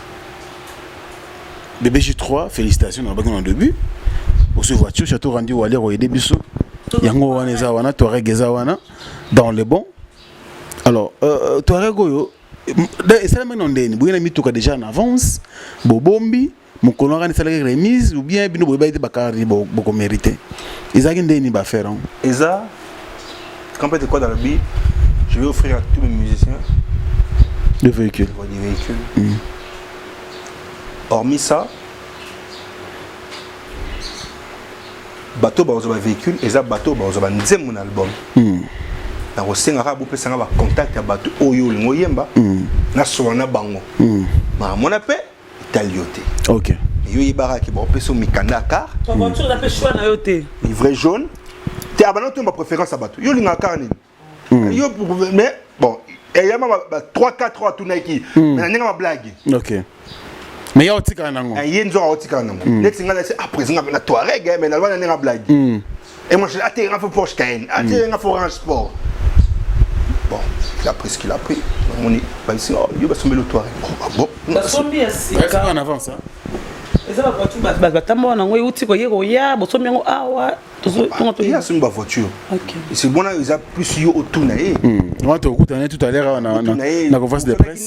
BBJ3, félicitations dans le début. Pour cette voiture, château rendu au aller au Edebiso. Yango Wanezawana, Touareg Ezawana, dans le bon. Alors, Touareg Oyo. C'est la même chose. Vous avez mis déjà en avance. Bobombi, mon colon a une remise ou bien bino boba été bakari beaucoup mérité. Ils ont gagné ni ba faire. Et ça, quand peut être quoi dans le billet, je vais offrir à tous mes musiciens des véhicules. Hormis ça, bateau ba ozo ba véhicule et ça bateau ba ozo ba nzem mon album. Na rosenga bu pesa ba contact ya bateau oyo lingo yemba. Na so na bango. Ma mon appel italioté. OK. Yo ibara ki ba pesa mikanda car. Ton voiture la fait choix na yoté. Livret jaune. T'es abandonné ma préférence à bateau. Yo linga car ni. Yo mais bon, et y a 3-4 tout naiki. Mais na blague. OK. Mais il y a aussi quand même. Il y a une zone aussi quand même. Les gens là c'est après ça na Touareg mais na loi na blague. Et moi je atterri un peu Porsche Cayenne, atterri un peu Orange Sport. Bon, il a pris ce qu'il a pris. On est pas ici, il va sommer le Touareg. Bon. Bah sommer assez. En avance ça. Et ça va voiture bah tambo na ngoy uti ko yego ya bo sommer ngo awa. Il y a une voiture. OK. C'est bon là ils a plus yo autour na yé. On va te écouter tout à l'heure na conférence de presse.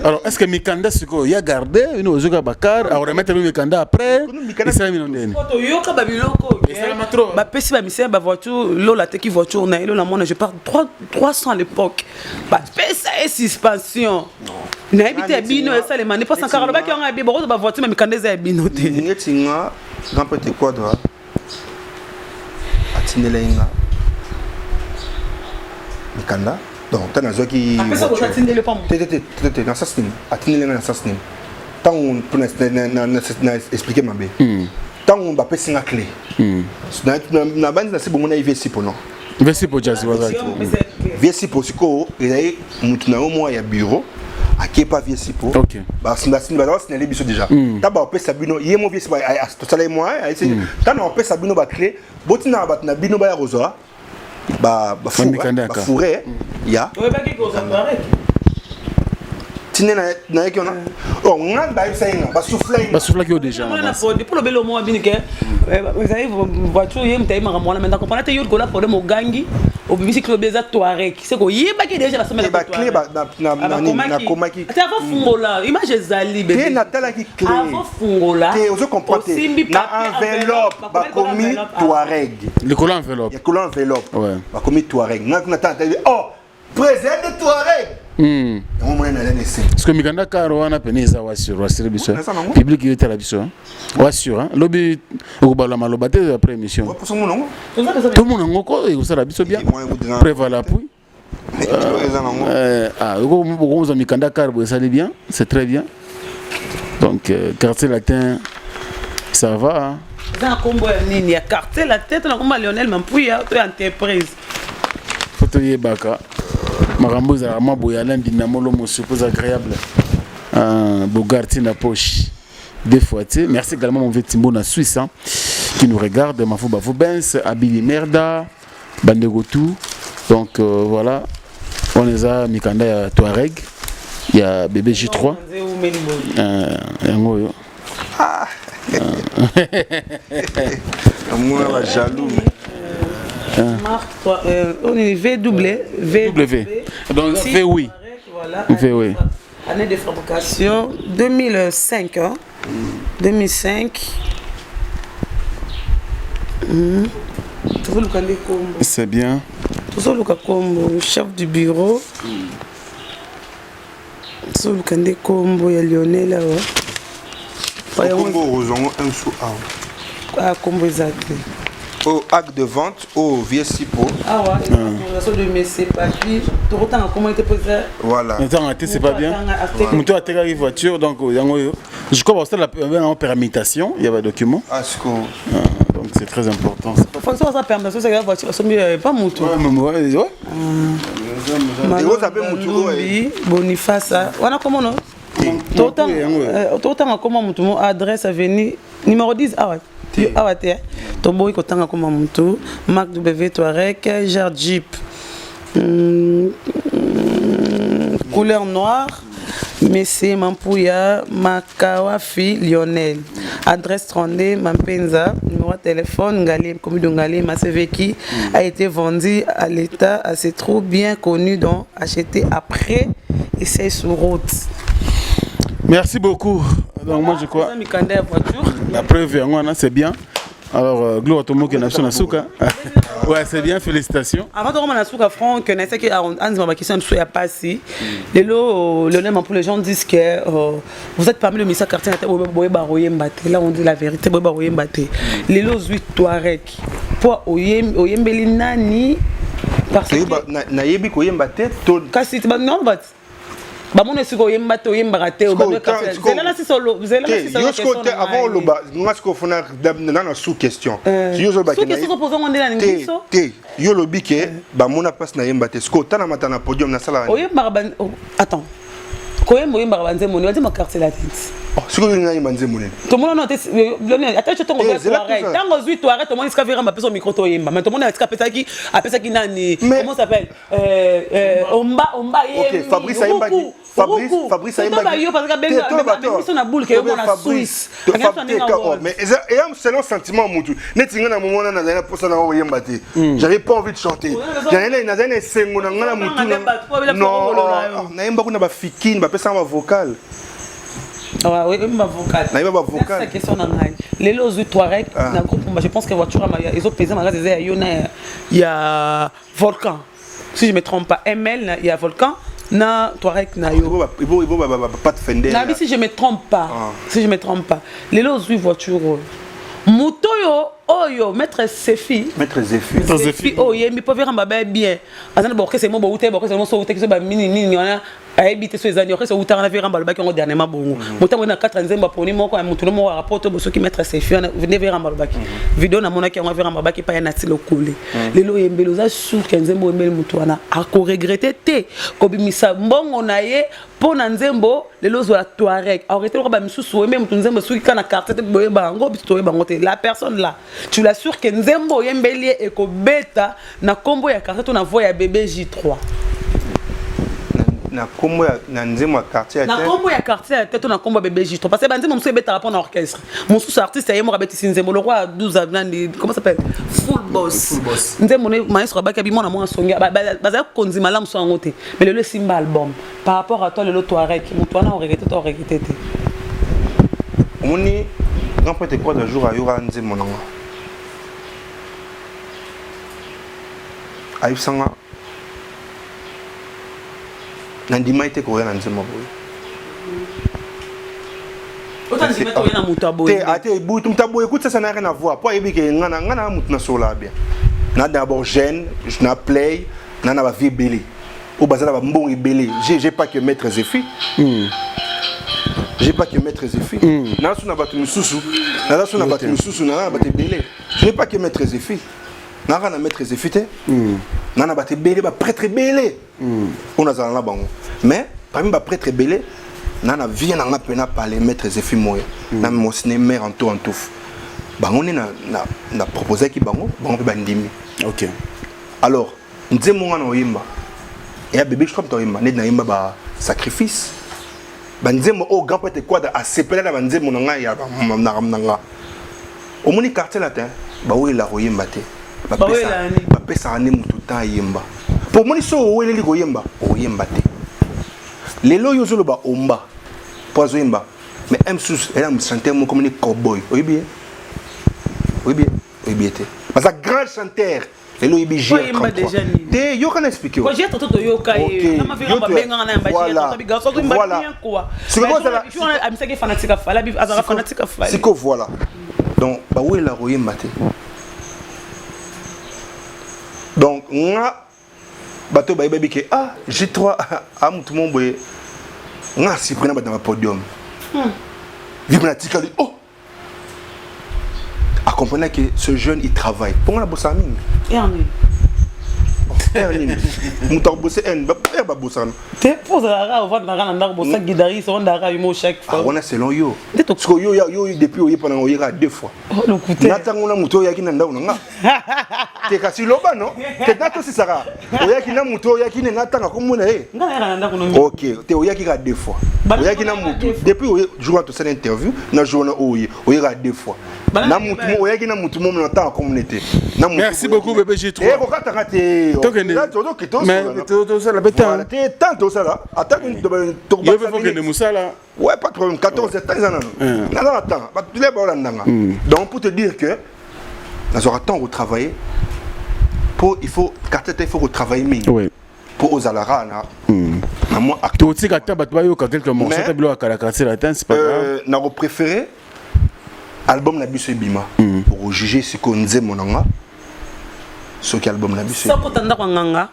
Alors, est-ce que Mikanda Siko y a gardé une ozoka bakar à remettre le Mikanda après? Et ça minondene. Photo yo ka ba biloko. Ba pesi ba misé ba voiture lo la teki voiture na elo na mona je parle 300 à l'époque. Ba pesa et suspension. Na habité bino et ça les mani pas sans car ba ki on a bi ba voiture Mikanda za bino te. Ngetinga grand petit quoi doit atinelenga Mikanda. Donc, tu as qui. Après ça, tu as atteint le pomme. Tu as assassiné. Atteint assassiné. Tant on peut expliquer ma bé. Tant on va passer la clé. Na bande c'est bon on a IVC pour non. IVC pour jazz voilà. IVC pour ce ko il y a mutuna au moins ya bureau. A qui pas IVC pour. OK. Bah c'est les biso déjà. Ta ba opé sabino yemo IVC ba to sala moi essayer. Tant on opé sabino ba clé. Botina ba na bino ba ya rozoa. Ba fourré ya tine na yeki ona oh nganda isenga ba souffla ki déjà na pour le belo mo abini ke vous avez voiture yem tayi mara mona maintenant comprendre te yo ko la pour mo gangi au bicycle beza Touareg c'est ko yeba ki déjà la semaine ba clé ba na komaki ta va fungola image zali bébé na tala ki clé avant fungola te ozo comprendre na enveloppe ba komi Touareg le collant enveloppe ya collant enveloppe ouais ba komi Touareg na tata oh président de Touareg. Parce que Mikanda Karoana peneza wassur biso. Public yote la biso. Wassur hein. Lobby okubala malobate après émission. Tout le monde ngoko et ça la biso bien. Préva l'appui. Beaucoup de Mikanda Karbo ça allait bien, c'est très bien. Donc quartier latin ça va hein. Dans combo nini ya quartier la tête na combo Lionel Mampuya to entreprise. Photo yebaka. Marambo za maboyala ndinamolo mo suppose agréable. Bogarti na poche. Des fois, merci également mon vieux Timbo na Suisse hein, qui nous regarde, Mafouba Foubens, Abili Merda, Bandegotou. Donc voilà, on les a Mikanda ya Touareg, il y a bébé J3. Ah. Moi jaloux. Marque on est VW. Donc V oui. Voilà. V oui. Année de fabrication 2005 hein. 2005. C'est bien. Tout le combo chef du bureau. Tout le candé combo il y a Lionel là. Combo Rosongo un sous ah combo exact. Au acte de vente au vieux Sipo. Ah ouais, la de mes papiers, tout autant comment était posé. Voilà. Attends, c'est pas bien. Moutou a tiré une voiture donc je crois que c'est la permutation, il y a un document. Donc c'est très important. Faut que ça permutation c'est la voiture, c'est pas Moutou. Ouais. Vous avez Moutou Boniface. On a comment non? Tout autant comment Moutou adresse avenue numéro 10 ah ouais. Ah ouais, Tombo il kotanga comme Moutou, Marc W Touareg, Jar Jeep, couleur noire, Messi Mampouya, Makawafi Lionel, adresse 32 Mampenza, numéro de téléphone Ngali, commune Ngali, Maseveki a été vendu à l'État, à ses trous bien connus donc acheté après et c'est sur route. Merci beaucoup. Donc moi je crois. La preuve, c'est bien. Alors, Gloire Tomo qui est nation Nasuka. Ouais, c'est bien, félicitations. Avant de remettre Nasuka, Franck, je sais que ma question ne pas si. Pour les gens disent que vous êtes parmi le ministère quartier. Là, on dit la vérité. Les lots 8 Touareg. Pour Oyembeli Nani. Parce que. Nayebi Koyembate. Kasi, non, Bamon est sur Oyembate, Oyembarate, avant le bas, nous avons une sous-question. Sous-question posons on est dans yo le bique, Bamon a pas na Yembate. Sko, t'as na podium na sala. Oyembarban, attends. Oyembarbanze mon, on dit ma carte la tête. Ce que vous avez dit, tout le monde a été. Attends, je te regarde. Tant que tu arrêtes, tout le monde est venu à son micro. Mais tout le monde a été comment ça s'appelle Omba. Ok, Fabrice Aïmbaki. Fabrice Aïmbaki. Mais c'est un sentiment. J'avais pas envie de chanter. Vocal. Oui, ma vocal. C'est question d'anglais. Les lots du Touareg, je pense que voiture ils ont pesé il y a Volcan. Si je ne me trompe pas, ML, il y a Volcan. Na Touareg na yo. Pas de Fender. Si je me trompe pas. Si je me trompe pas. Les lots du voiture. Mutoyo oyo maître Sefi. Maître Zéfi. Oh yé mi peut faire un bien. Azana borké c'est mon bouté borké c'est mon sauté que c'est ba mini a habité sur les années c'est où t'as faire un balba qui on dernièrement bon. Muta on a 4 ans zemba pour ni mon quoi mutu mo rapport to boso qui maître Sefi venez vers un balba qui. Vidéo na mona qui on va faire un balba qui pas na tilo coulé. Lelo yembeloza sur 15 zembo embel mutu ana a ko regretter te ko bimisa mbongo na ye pour Nzembo les lots de la Touareg. Arrêtez le rabat misusu même Nzembo sous qui na carte te boye bango bitoye bango te la personne là. Tu l'assures que Nzembo yembeli et ko beta na combo ya carte to na voix ya bébé J3. Na combo na Nzembo ya quartier. Na combo ya quartier tête na combo bébé J3 parce que Nzembo mso beta rapport na orchestre. Mon sous artiste ya mo rabeti Nzembo le roi 12 avenants comment ça s'appelle Full boss. Nzembo ne maestro rabaka bi mo na mo songa baza konzima la mso ngote. Mais le Simba album par rapport à toi le Touareg mon toi na regretté. Moni grand prêtre quoi d'un jour à Yora Nzembo nanga. Aïe sanga Nandima était coréen dans Nzembo. Autant de mettre rien à Moutabo. Écoute, ça n'a rien à voir. Pour éviter que ngana mutna sola bien. Na d'abord jeune, je na play, na na vie belé. Au bazar ba mbongi belé. J'ai pas que maître Zéfi. J'ai pas que maître Zéfi. Na suna batu mususu, na suna batu mususu na batu belé. J'ai pas que maître Zéfi. Na na maître Zéfi te. Na na batu belé ba prêtre belé. On a zala bango. Mais parmi ba prêtre belé nana vient na pena parler maître Zéfi moya na mo cinéma en tout bango ni na proposé ki bango pe bandimi. OK. Alors Nzembo ngana oyimba et bébé je crois que oyimba na yimba ba sacrifice Nzembo au grand peut-être quoi à sepela na Nzembo nga ya na omoni quartier latin ba oui la oyimba te ba pesa ani mutu ta yimba pour moni so oyeli oyimba te lelo yozolo ba omba pozo yimba mais M6 elle a me chanter comme un cowboy oui bien te parce que grand chanteur lelo yibi G te yo kan expliquer ko j'ai toto yo kai na ma vira ba benga na mbachi toto bi gaso ko mba bien quoi c'est quoi ça am saki fanatique fa la bi azara fanatique fa c'est quoi voilà donc ba oui la royimba te donc nga bateau ba yebi ke J3 amutu mon boye nga si prena ba dans le podium vibra tikali à comprendre que ce jeune il travaille pour la bossa mine muta bossa en ba bossa te pose la ra va na na bossa guidari so ndara yumo chaque fois on a selon yo parce que yo depuis oye pendant oyera 2 fois le côté natango na muto yaki na ndauna nga te kasi loba no te nato si sara oyaki na muto oyaki na tanga komona nga na ndako no OK te oyaki ka 2 fois oyaki na muto depuis oye jour to cette interview na journée oyera 2 fois na mutu oyaki na mutu mo na tanga communauté na mutu. Merci beaucoup bébé J3. Ko katanga te Là, tu mais tu ça la bête. Voilà, tu es tant ça là. Attends, il faut que nous ça là. Ouais, pas de problème. 14 ans, attends. Donc, pour te dire que nous aurons temps de travailler. Il faut retravailler. Oui. Pour aux alara. Tu aussi quand tu as quelques morceaux, tu as c'est pas grave. Nous préféré album na biso bima pour juger ce qu'on disait mon anga. Ce qu'album na biso. Ça pour tanda kwa nganga.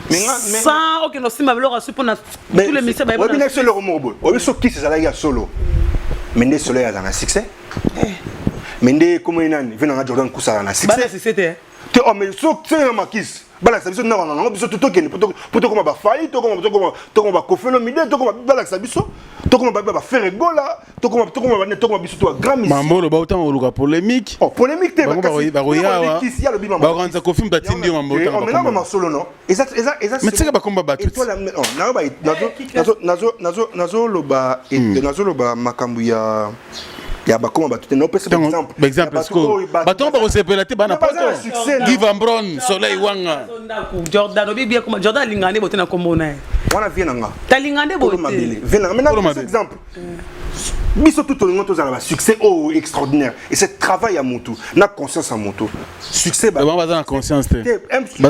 Ça OK no simba velo sur pour tous les messieurs ba. Oui, mais c'est le rombo. Oui, ce qui c'est ça là solo. Mais ne solo ya na succès. Mais ne comme inani vena Jordan Kusara na succès. Bana c'était. Tu oh mais so c'est makis. Bala ça biso na nganga biso to kene pour to comme ba failli to comme ba kofelo mide to comme bala ça biso to comme ba faire gola to comme biso to grand musique. Mambo ba autant oluka polémique. Oh polémique te ba roya ba kanza kofim ta tindi mambo autant. Mais non solo non. Exact. Mais tu sais ba komba battu. Et toi là nazo loba makambu ya ba comment battu non par exemple parce que baton ba osepela te bana poto Give Ambron Soleil Wanga Jordan obi comme Jordan lingane bote na kombo na wana viena nga ta lingane bote viena maintenant exemple biso tout le monde tous a succès extraordinaire et c'est travail à moto na conscience à moto succès ba na conscience te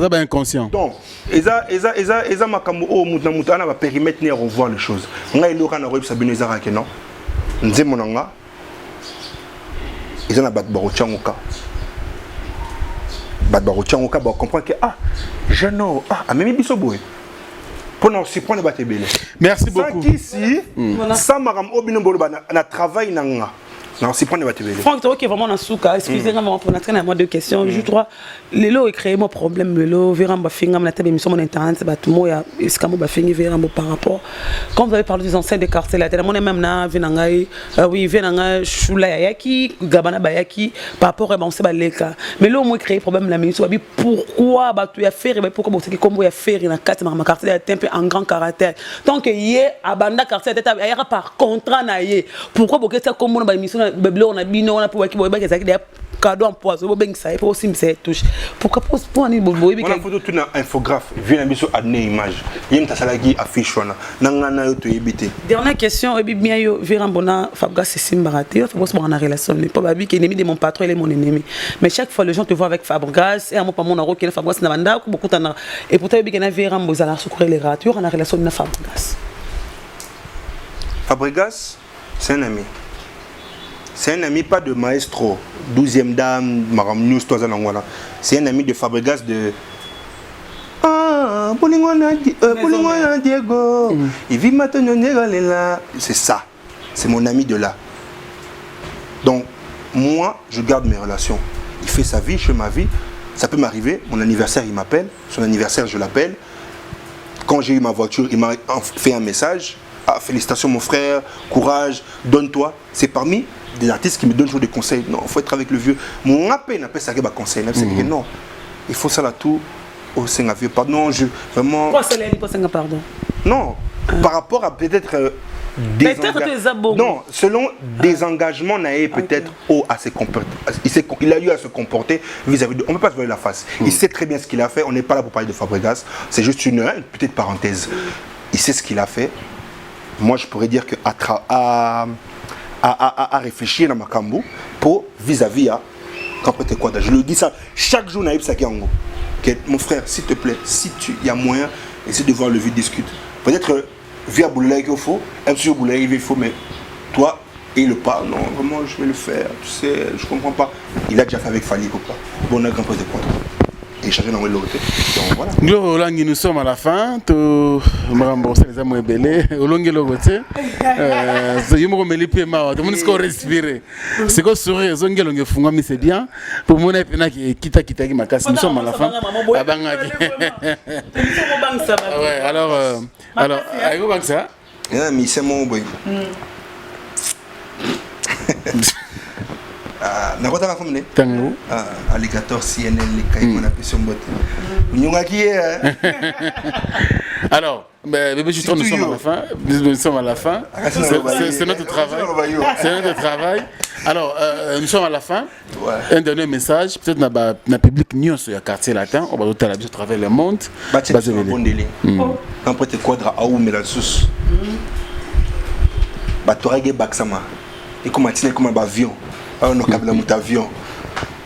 ba inconscient donc eza makambo mutu ana ba périmètre ne revoir les choses nga ilora na roib sabino ezara ke non nze monanga ils ont battu Barochangoka. Barochangoka, on comprend que jeune même bisoboy. Pour nous surprendre battre belé. Merci beaucoup. Sans ici, sans maram obino bolo na travail nanga. Non, c'est prendre battre belé. Franck, toi qui est vraiment dans souka, excusez-moi pour notre moi deux questions. Je crois les lots créé mon problème le lot verra ba finga na table émission mon internet ba tout moi escamo ba fingi verra par rapport quand vous avez parlé des anciens des quartiers là mon même na venangai oui venanga shula yaki gabana bayaki par rapport à bon c'est ba leka mais là moi créé problème la ministre ba pourquoi ba tu ya faire pourquoi bon c'est que comme ya faire na quatre ma quartier est un peu en grand caractère donc yé abanda quartier était par contrat na yé pourquoi bon que ça comme ba émission on a bino on a pour qui ba que cadeau en poisson beng ça pour aussi me touche pourquoi pour ani bobo on a photo tout na infographe vient biso adné image yem ta salagi affiche wana nangana yo to yebité dernière question et bien yo Virambona Fabga c'est Simbarate Fabga c'est en relation n'est pas babi qui ennemi de mon patron il est mon ennemi mais chaque fois les gens te voient avec Fabregas et à moi pas mon aro qui est Fabregas na banda beaucoup tana et pourtant bi kana Virambo za la secourir les rats tu en relation na Fabregas c'est un ami. C'est un ami pas de maestro, 12e dame, Maram News, c'est un ami de Fabregas de... Polingwana Diego, il vit maintenant là. C'est ça, c'est mon ami de là. Donc, moi, je garde mes relations. Il fait sa vie, je fais ma vie. Ça peut m'arriver, mon anniversaire, il m'appelle. Son anniversaire, je l'appelle. Quand j'ai eu ma voiture, il m'a fait un message. Ah, félicitations mon frère, courage, donne-toi. C'est parmi des artistes qui me donnent toujours des conseils. Non, il faut être avec le vieux. Mon appel n'a pas ça qui va conseiller. Non, il faut ça là tout au Sénat vieux. Pardon, je vraiment. Pourquoi c'est là pardon? Non, par rapport à peut-être non, selon des engagements, Naé peut-être à se comporter. Il a eu à se comporter vis-à-vis de. On ne peut pas se voir la face. Il sait très bien ce qu'il a fait. On n'est pas là pour parler de Fabregas. C'est juste une petite parenthèse. Il sait ce qu'il a fait. Moi, je pourrais dire qu'à réfléchir dans ma cambo pour vis-à-vis à quoi. Je le dis ça chaque jour, Naïb Sakiango. Mon frère, s'il te plaît, si il y a moyen, essaie de voir le vieux discute. Peut-être via Boulaye qu'il faut, M. Boulaye il faut, mais toi, il le parle. Non, vraiment, je vais le faire. Tu sais, je comprends pas. Il a déjà fait avec Fali Kopa. Bon, on a grand pose de compte. Et chacun dans l'autre. Donc voilà. Nous sommes à la fin. Tout rembourser les amours belés. Olongi logoté. Je me remets les pieds morts. Tout le monde se respirer. C'est quoi sourire? Zongi longi funga mais c'est bien. Pour moi, n'a qui kita qui m'a cassé. Nous sommes à la fin. Ouais. Alors, avec vous ça. Mais c'est mon boy. na kota la famille Tango. Alligator CNN les caïmans na pisson botte. Nyonga qui est. Alors, bébé Jutron, nous sommes à la fin. Nous sommes à la fin. C'est notre travail. C'est notre travail. Alors, nous sommes à la fin. Un dernier message, peut-être dans le public news sur le quartier latin, on va doter la vie à travers le monde. C'est un bon délai. Quand on peut quadra à où mais la sous. Batorage Baksama. Et comme tu comme un avion. On a câble mon avion.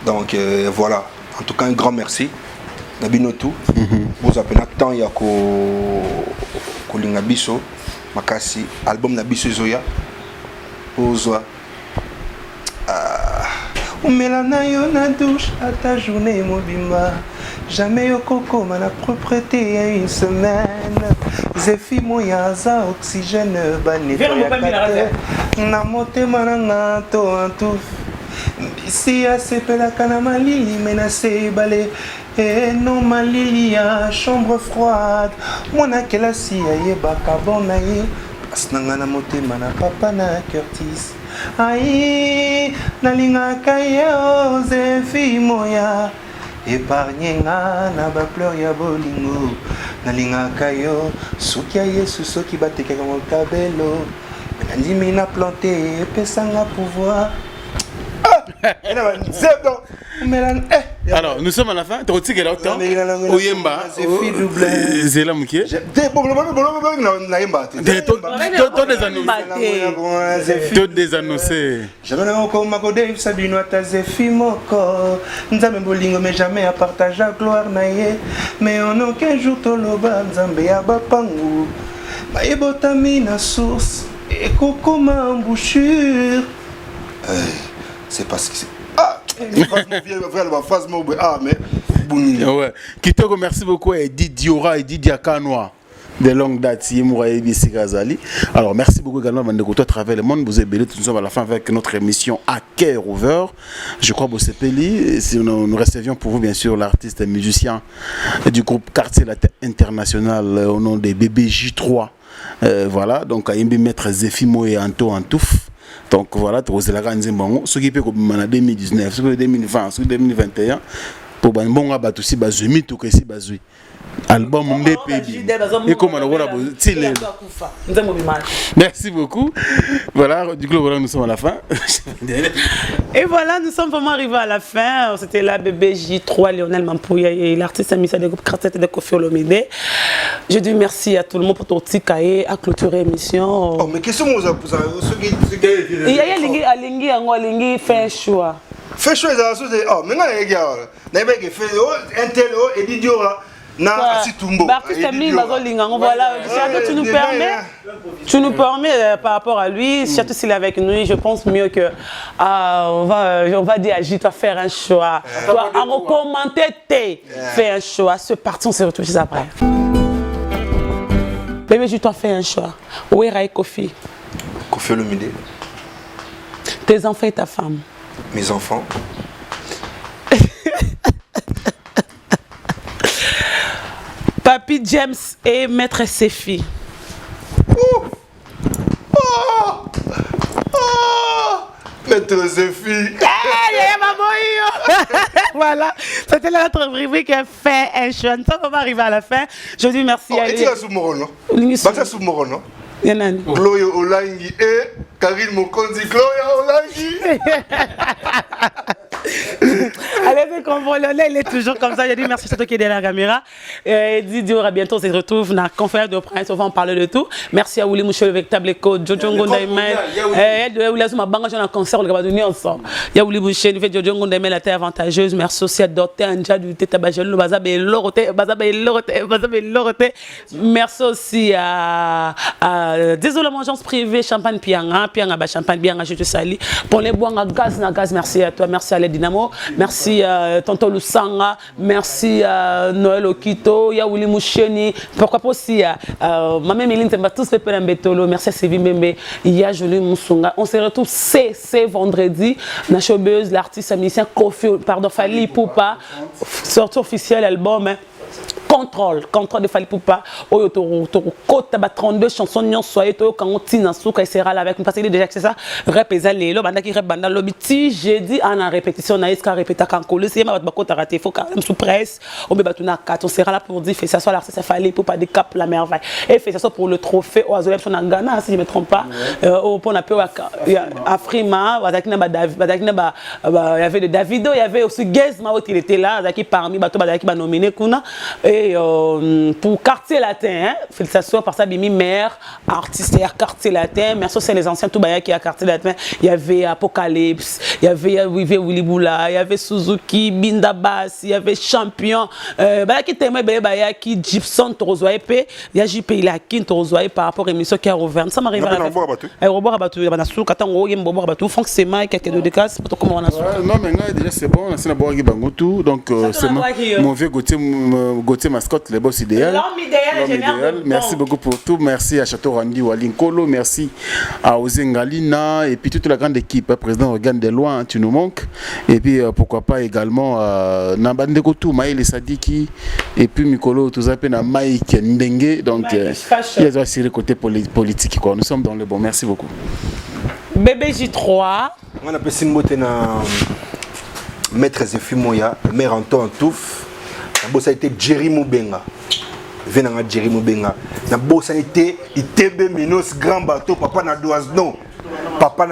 Donc voilà. En tout cas, un grand merci. Nabinotu. Vous appelez tant ya ko lingabiso makasi album Nabiso Zoya. Ozwa. Umela na yo na douche à ta journée mobimba. Jamais yo coco ma la propreté à une semaine. Zefi moya za oxygène bani na motema nanga to antu. Ici à sepela kana malili menacé balé. Et non malili à chambre froide. Mona kelasi aye bakabonaye. Asnanga na motema na papa na Curtis. Aïe, nalinga kaya Zefi moya. Épargnez nga na ba pleur ya bolingo. Nalinga kayo sukia Yesu soki bateke comme tabelo. Nandimi na planté pesanga pouvoir. Alors, nous sommes à la fin. Tu as là autant. Oyemba. Zéla Mouké. Tout désannoncé. J'avais encore ma godé, Sabino Tazefi Moko. Nous avons bolingo, mais jamais à partager la gloire. Mais en aucun jour, Toloba, Nzambe Abapangu. Maïbotami na source. Et Coco ma embouchure. C'est parce que c'est. Ah! Ouais. Kitoko, merci beaucoup. Et Didiora et Didiakanoa. De longue date, alors merci beaucoup également à travers le monde. Vous êtes belé, nous sommes à la fin avec notre émission à cœur ouvert. Je crois que c'est Peli. Si nous recevions pour vous bien sûr l'artiste et musicien du groupe Quartier Latin International au nom des BBJ3. Voilà, donc à Imbi Maître Zefimo et Anto Antouf. Donc voilà, tu as la grande zimbango. Ce qui peut être en 2019, ce qui est 2020, ce qui est 2021. Pour que bon abat aussi bazumi tout que si bazui. Album mbépébi. Et comment on va merci beaucoup. Voilà, du coup voilà, nous sommes à la fin. Et voilà, nous sommes vraiment arrivés à la fin. C'était la BBJ3 Lionel Mampouya et l'artiste amisa des groupes Quartet de Kofi Olomide. Je dis merci à tout le monde pour ton petit cahier à clôturer l'émission. Oh mais qu'est-ce que vous avez il y a Alingi fait un choix. Fait choix ça oh mais les gars, n'avez pas fait un tel et Didiora. Voilà, tu nous permets par rapport à lui, surtout s'il est avec nous, je pense mieux que on va dire agite à faire un choix, à recommander, faire un choix, ce parti on se retrouve juste après. Bébé, je dois faire un choix. Où est Kofi? Kofi Olomide. Tes enfants et ta femme. Mes enfants. Papi James et Maître Sefi. Maître Sefi. Voilà, c'était notre rubrique fait un choix. Nous sommes arrivés à la fin. Je dis merci à lui. Gloria Olangi et Karine Mokondi. Gloria Olangi. Allez, c'est comme il est toujours comme ça. Je dis merci à toi qui est derrière la caméra. Didier, à bientôt, on se retrouve dans la conférence de presse. On va en parler de tout. Merci à Willy Mouchel, le véritable code. Jojo Ngondaimen. Il y a un concert au Gabadounia ensemble. Il y a Willy Mouchel, il fait Jojo Ngondaimen, la terre avantageuse. Merci aussi à Doté Anja du Tétabajel, le Bazab et Loroté. Merci aussi à désolé, agence privée Champagne Pianga, Champagne Bianga, je te salue. Pour les bois à gaz, merci à toi, merci à la Dynamo, merci à Tonton Lusanga, merci à Noël Okito, ya Willy Moucheni, pourquoi pas aussi à Maman Méline, tous les pères Mbetolo, merci à Sévi Mbembe, ya Jolie Moussunga. On se retrouve c'est vendredi, na showbiz, l'artiste musicien Kofi, pardon, Fali Poupa, sortie officielle album. contrôle de Fally Poupa. Oyo kota ba 32 chansons nyon soyé to quand on tina souka sera là avec parce qu'il est déjà c'est ça rap ezali lo banda ki rap banda lo biti j'ai dit en répétition na iska répéter quand colo c'est ma ba kota raté faut quand même sous presse on be batuna 4 on sera là pour dire fait ça soit l'artiste Fally Poupa des cap la merveille et fait ça soit pour le trophée au Azolem son en Ghana si je me trompe pas au pont appel Afrima avec na ba il y avait de Davido il y avait aussi Gezma il était là avec parmi bato qui ba nominé kuna et pour Quartier Latin hein, félicitations par ça Bimi mère artiste et Quartier Latin merci c'est les anciens tout baya qui a Quartier Latin il y avait Apocalypse il y avait Willy Boula il y avait Suzuki Binda Bass il y avait Champion baya qui témoin baya qui Gibson Torozoa EP il y a JP il a qui Torozoa par rapport à émission qui a ouvert ça m'arrive à la robot abatu bana sou katango yem bobo abatu Franck Sema quelques de décas pour comment on a non mais déjà c'est bon on a na boa ki bango tout donc c'est mon vieux Gauthier mascotte les boss idéal merci beaucoup pour tout merci à Château Randi Walinkolo merci à Ozengalina et puis toute la grande équipe président Organe de loin tu nous manques et puis pourquoi pas également Nabandeko tout Maïl Sadiki et puis Mikolo tout ça na Mike Ndenge donc il y a aussi le côté politique quoi nous sommes dans le bon merci beaucoup Bébé J3 on appelle Simbote na maître Zéphie Moya maire Antoine Touf na bossa été Jerry Mubenga venanga Jerry Mubenga na bossa été Itebe Minos grand bateau papa na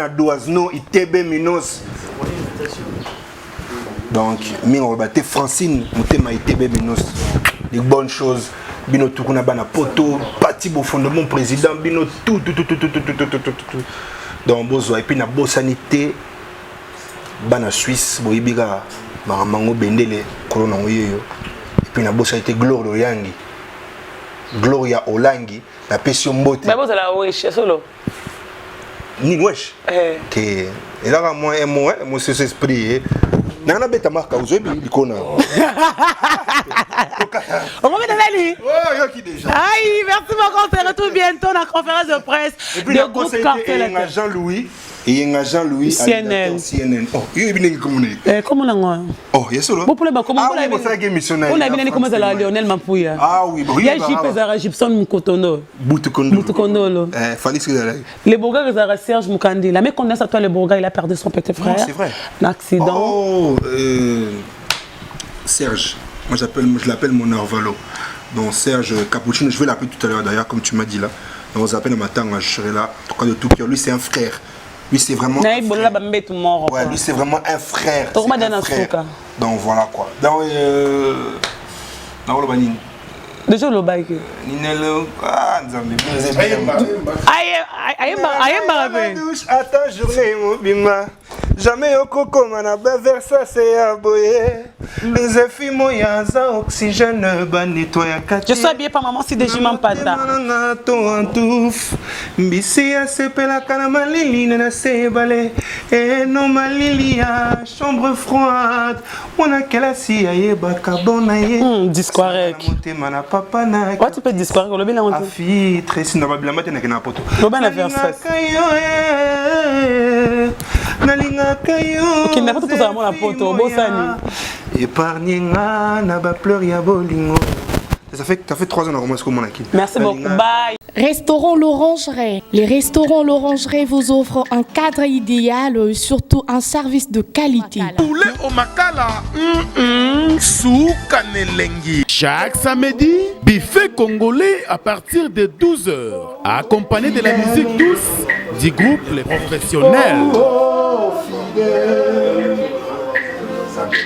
Douazno Itebe Minos donc mi on batté Francine mutema Itebe Minos des bonnes choses bino tukuna bana poto parti au fondement président bino tout donc bozo et puis na bossanité bana Suisse boyibika mango bendele kolona ngoyo et puis na bossanité Gloria Olangi la passion mbote mais bozo la wesh solo ni wesh que et là moi c'est esprit nana beta marka uzobi likona on va mettre Nali oh yo qui déjà aïe merci beaucoup on se retrouve bientôt dans la conférence de presse et puis le groupe Jean-Louis CNN oh yo bien communiquer comment on oh yesolo bon pour les comment on a bien missionnaire on a bien comment la Lionel Mapouya ah oui il y a JP Zara Gibson Mukotono Butukondo fallait que les bourgars Zara Serge Mukandi la mais connaisse à toi le bourgars il a perdu son petit frère c'est vrai un accident oh Serge moi je l'appelle mon Arvalo donc Serge Cappuccino je vais l'appeler tout à l'heure d'ailleurs comme tu m'as dit là donc on s'appelle matin je serai là en tout cas de tout cœur lui c'est un frère. Lui c'est vraiment ouais, lui c'est vraiment un frère. Donc voilà quoi. Donc déjà le bail Ninelo ah nzambe attends journée mobima jamais okoko mana versa c'est aboye Zéphie Moya za oxygène ba nettoyer je suis habillé par maman si déjà m'empata mbisi ya sepela kana malili na sebale et non malili ya chambre froide on a quelle si ayeba kabonaye discorrect papa na ouais tu peux discorrect le bien la fille très sinon va bien mettre na poto le bien la faire ça nalinga kayo qui n'a pas tout ça la poto bosani épargner na ba pleur ya bolingo ça fait 3 ans qu'on comment acquis. Merci beaucoup. Bye. Restaurant L'Orangerie. Les restaurants L'Orangerie vous offrent un cadre idéal, surtout un service de qualité. Poulet au makala, soukanelengi. Chaque samedi, buffet congolais à partir de 12h, accompagné de la musique douce du groupe Les Professionnels.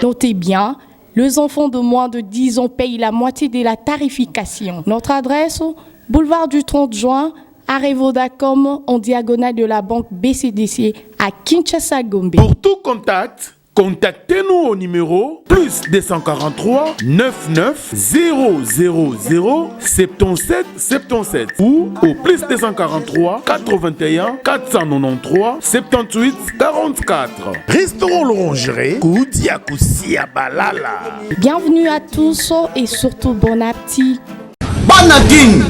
Notez bien, les enfants de moins de 10 ans payent la moitié de la tarification. Notre adresse, boulevard du 30 juin, à Revodacom, en diagonale de la banque BCDC à Kinshasa-Gombe. Pour tout contact, contactez-nous au numéro plus 243 99 000 77 77 ou au plus 243 81 493 78 44. Restaurant L'Orangerie, Koudia Koussia Balala. Bienvenue à tous et surtout bon appétit. Bana King,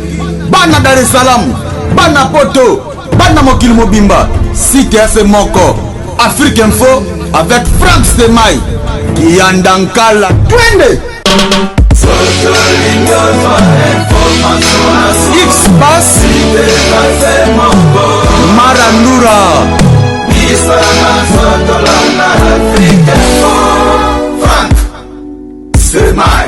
Bana Dar es Salaam, Bana Poto, Bana Mokil Mobimba, CTF Moko, Afrique Info avec Franck Semaï, Kiandankala, Twende. X-Bass Marandura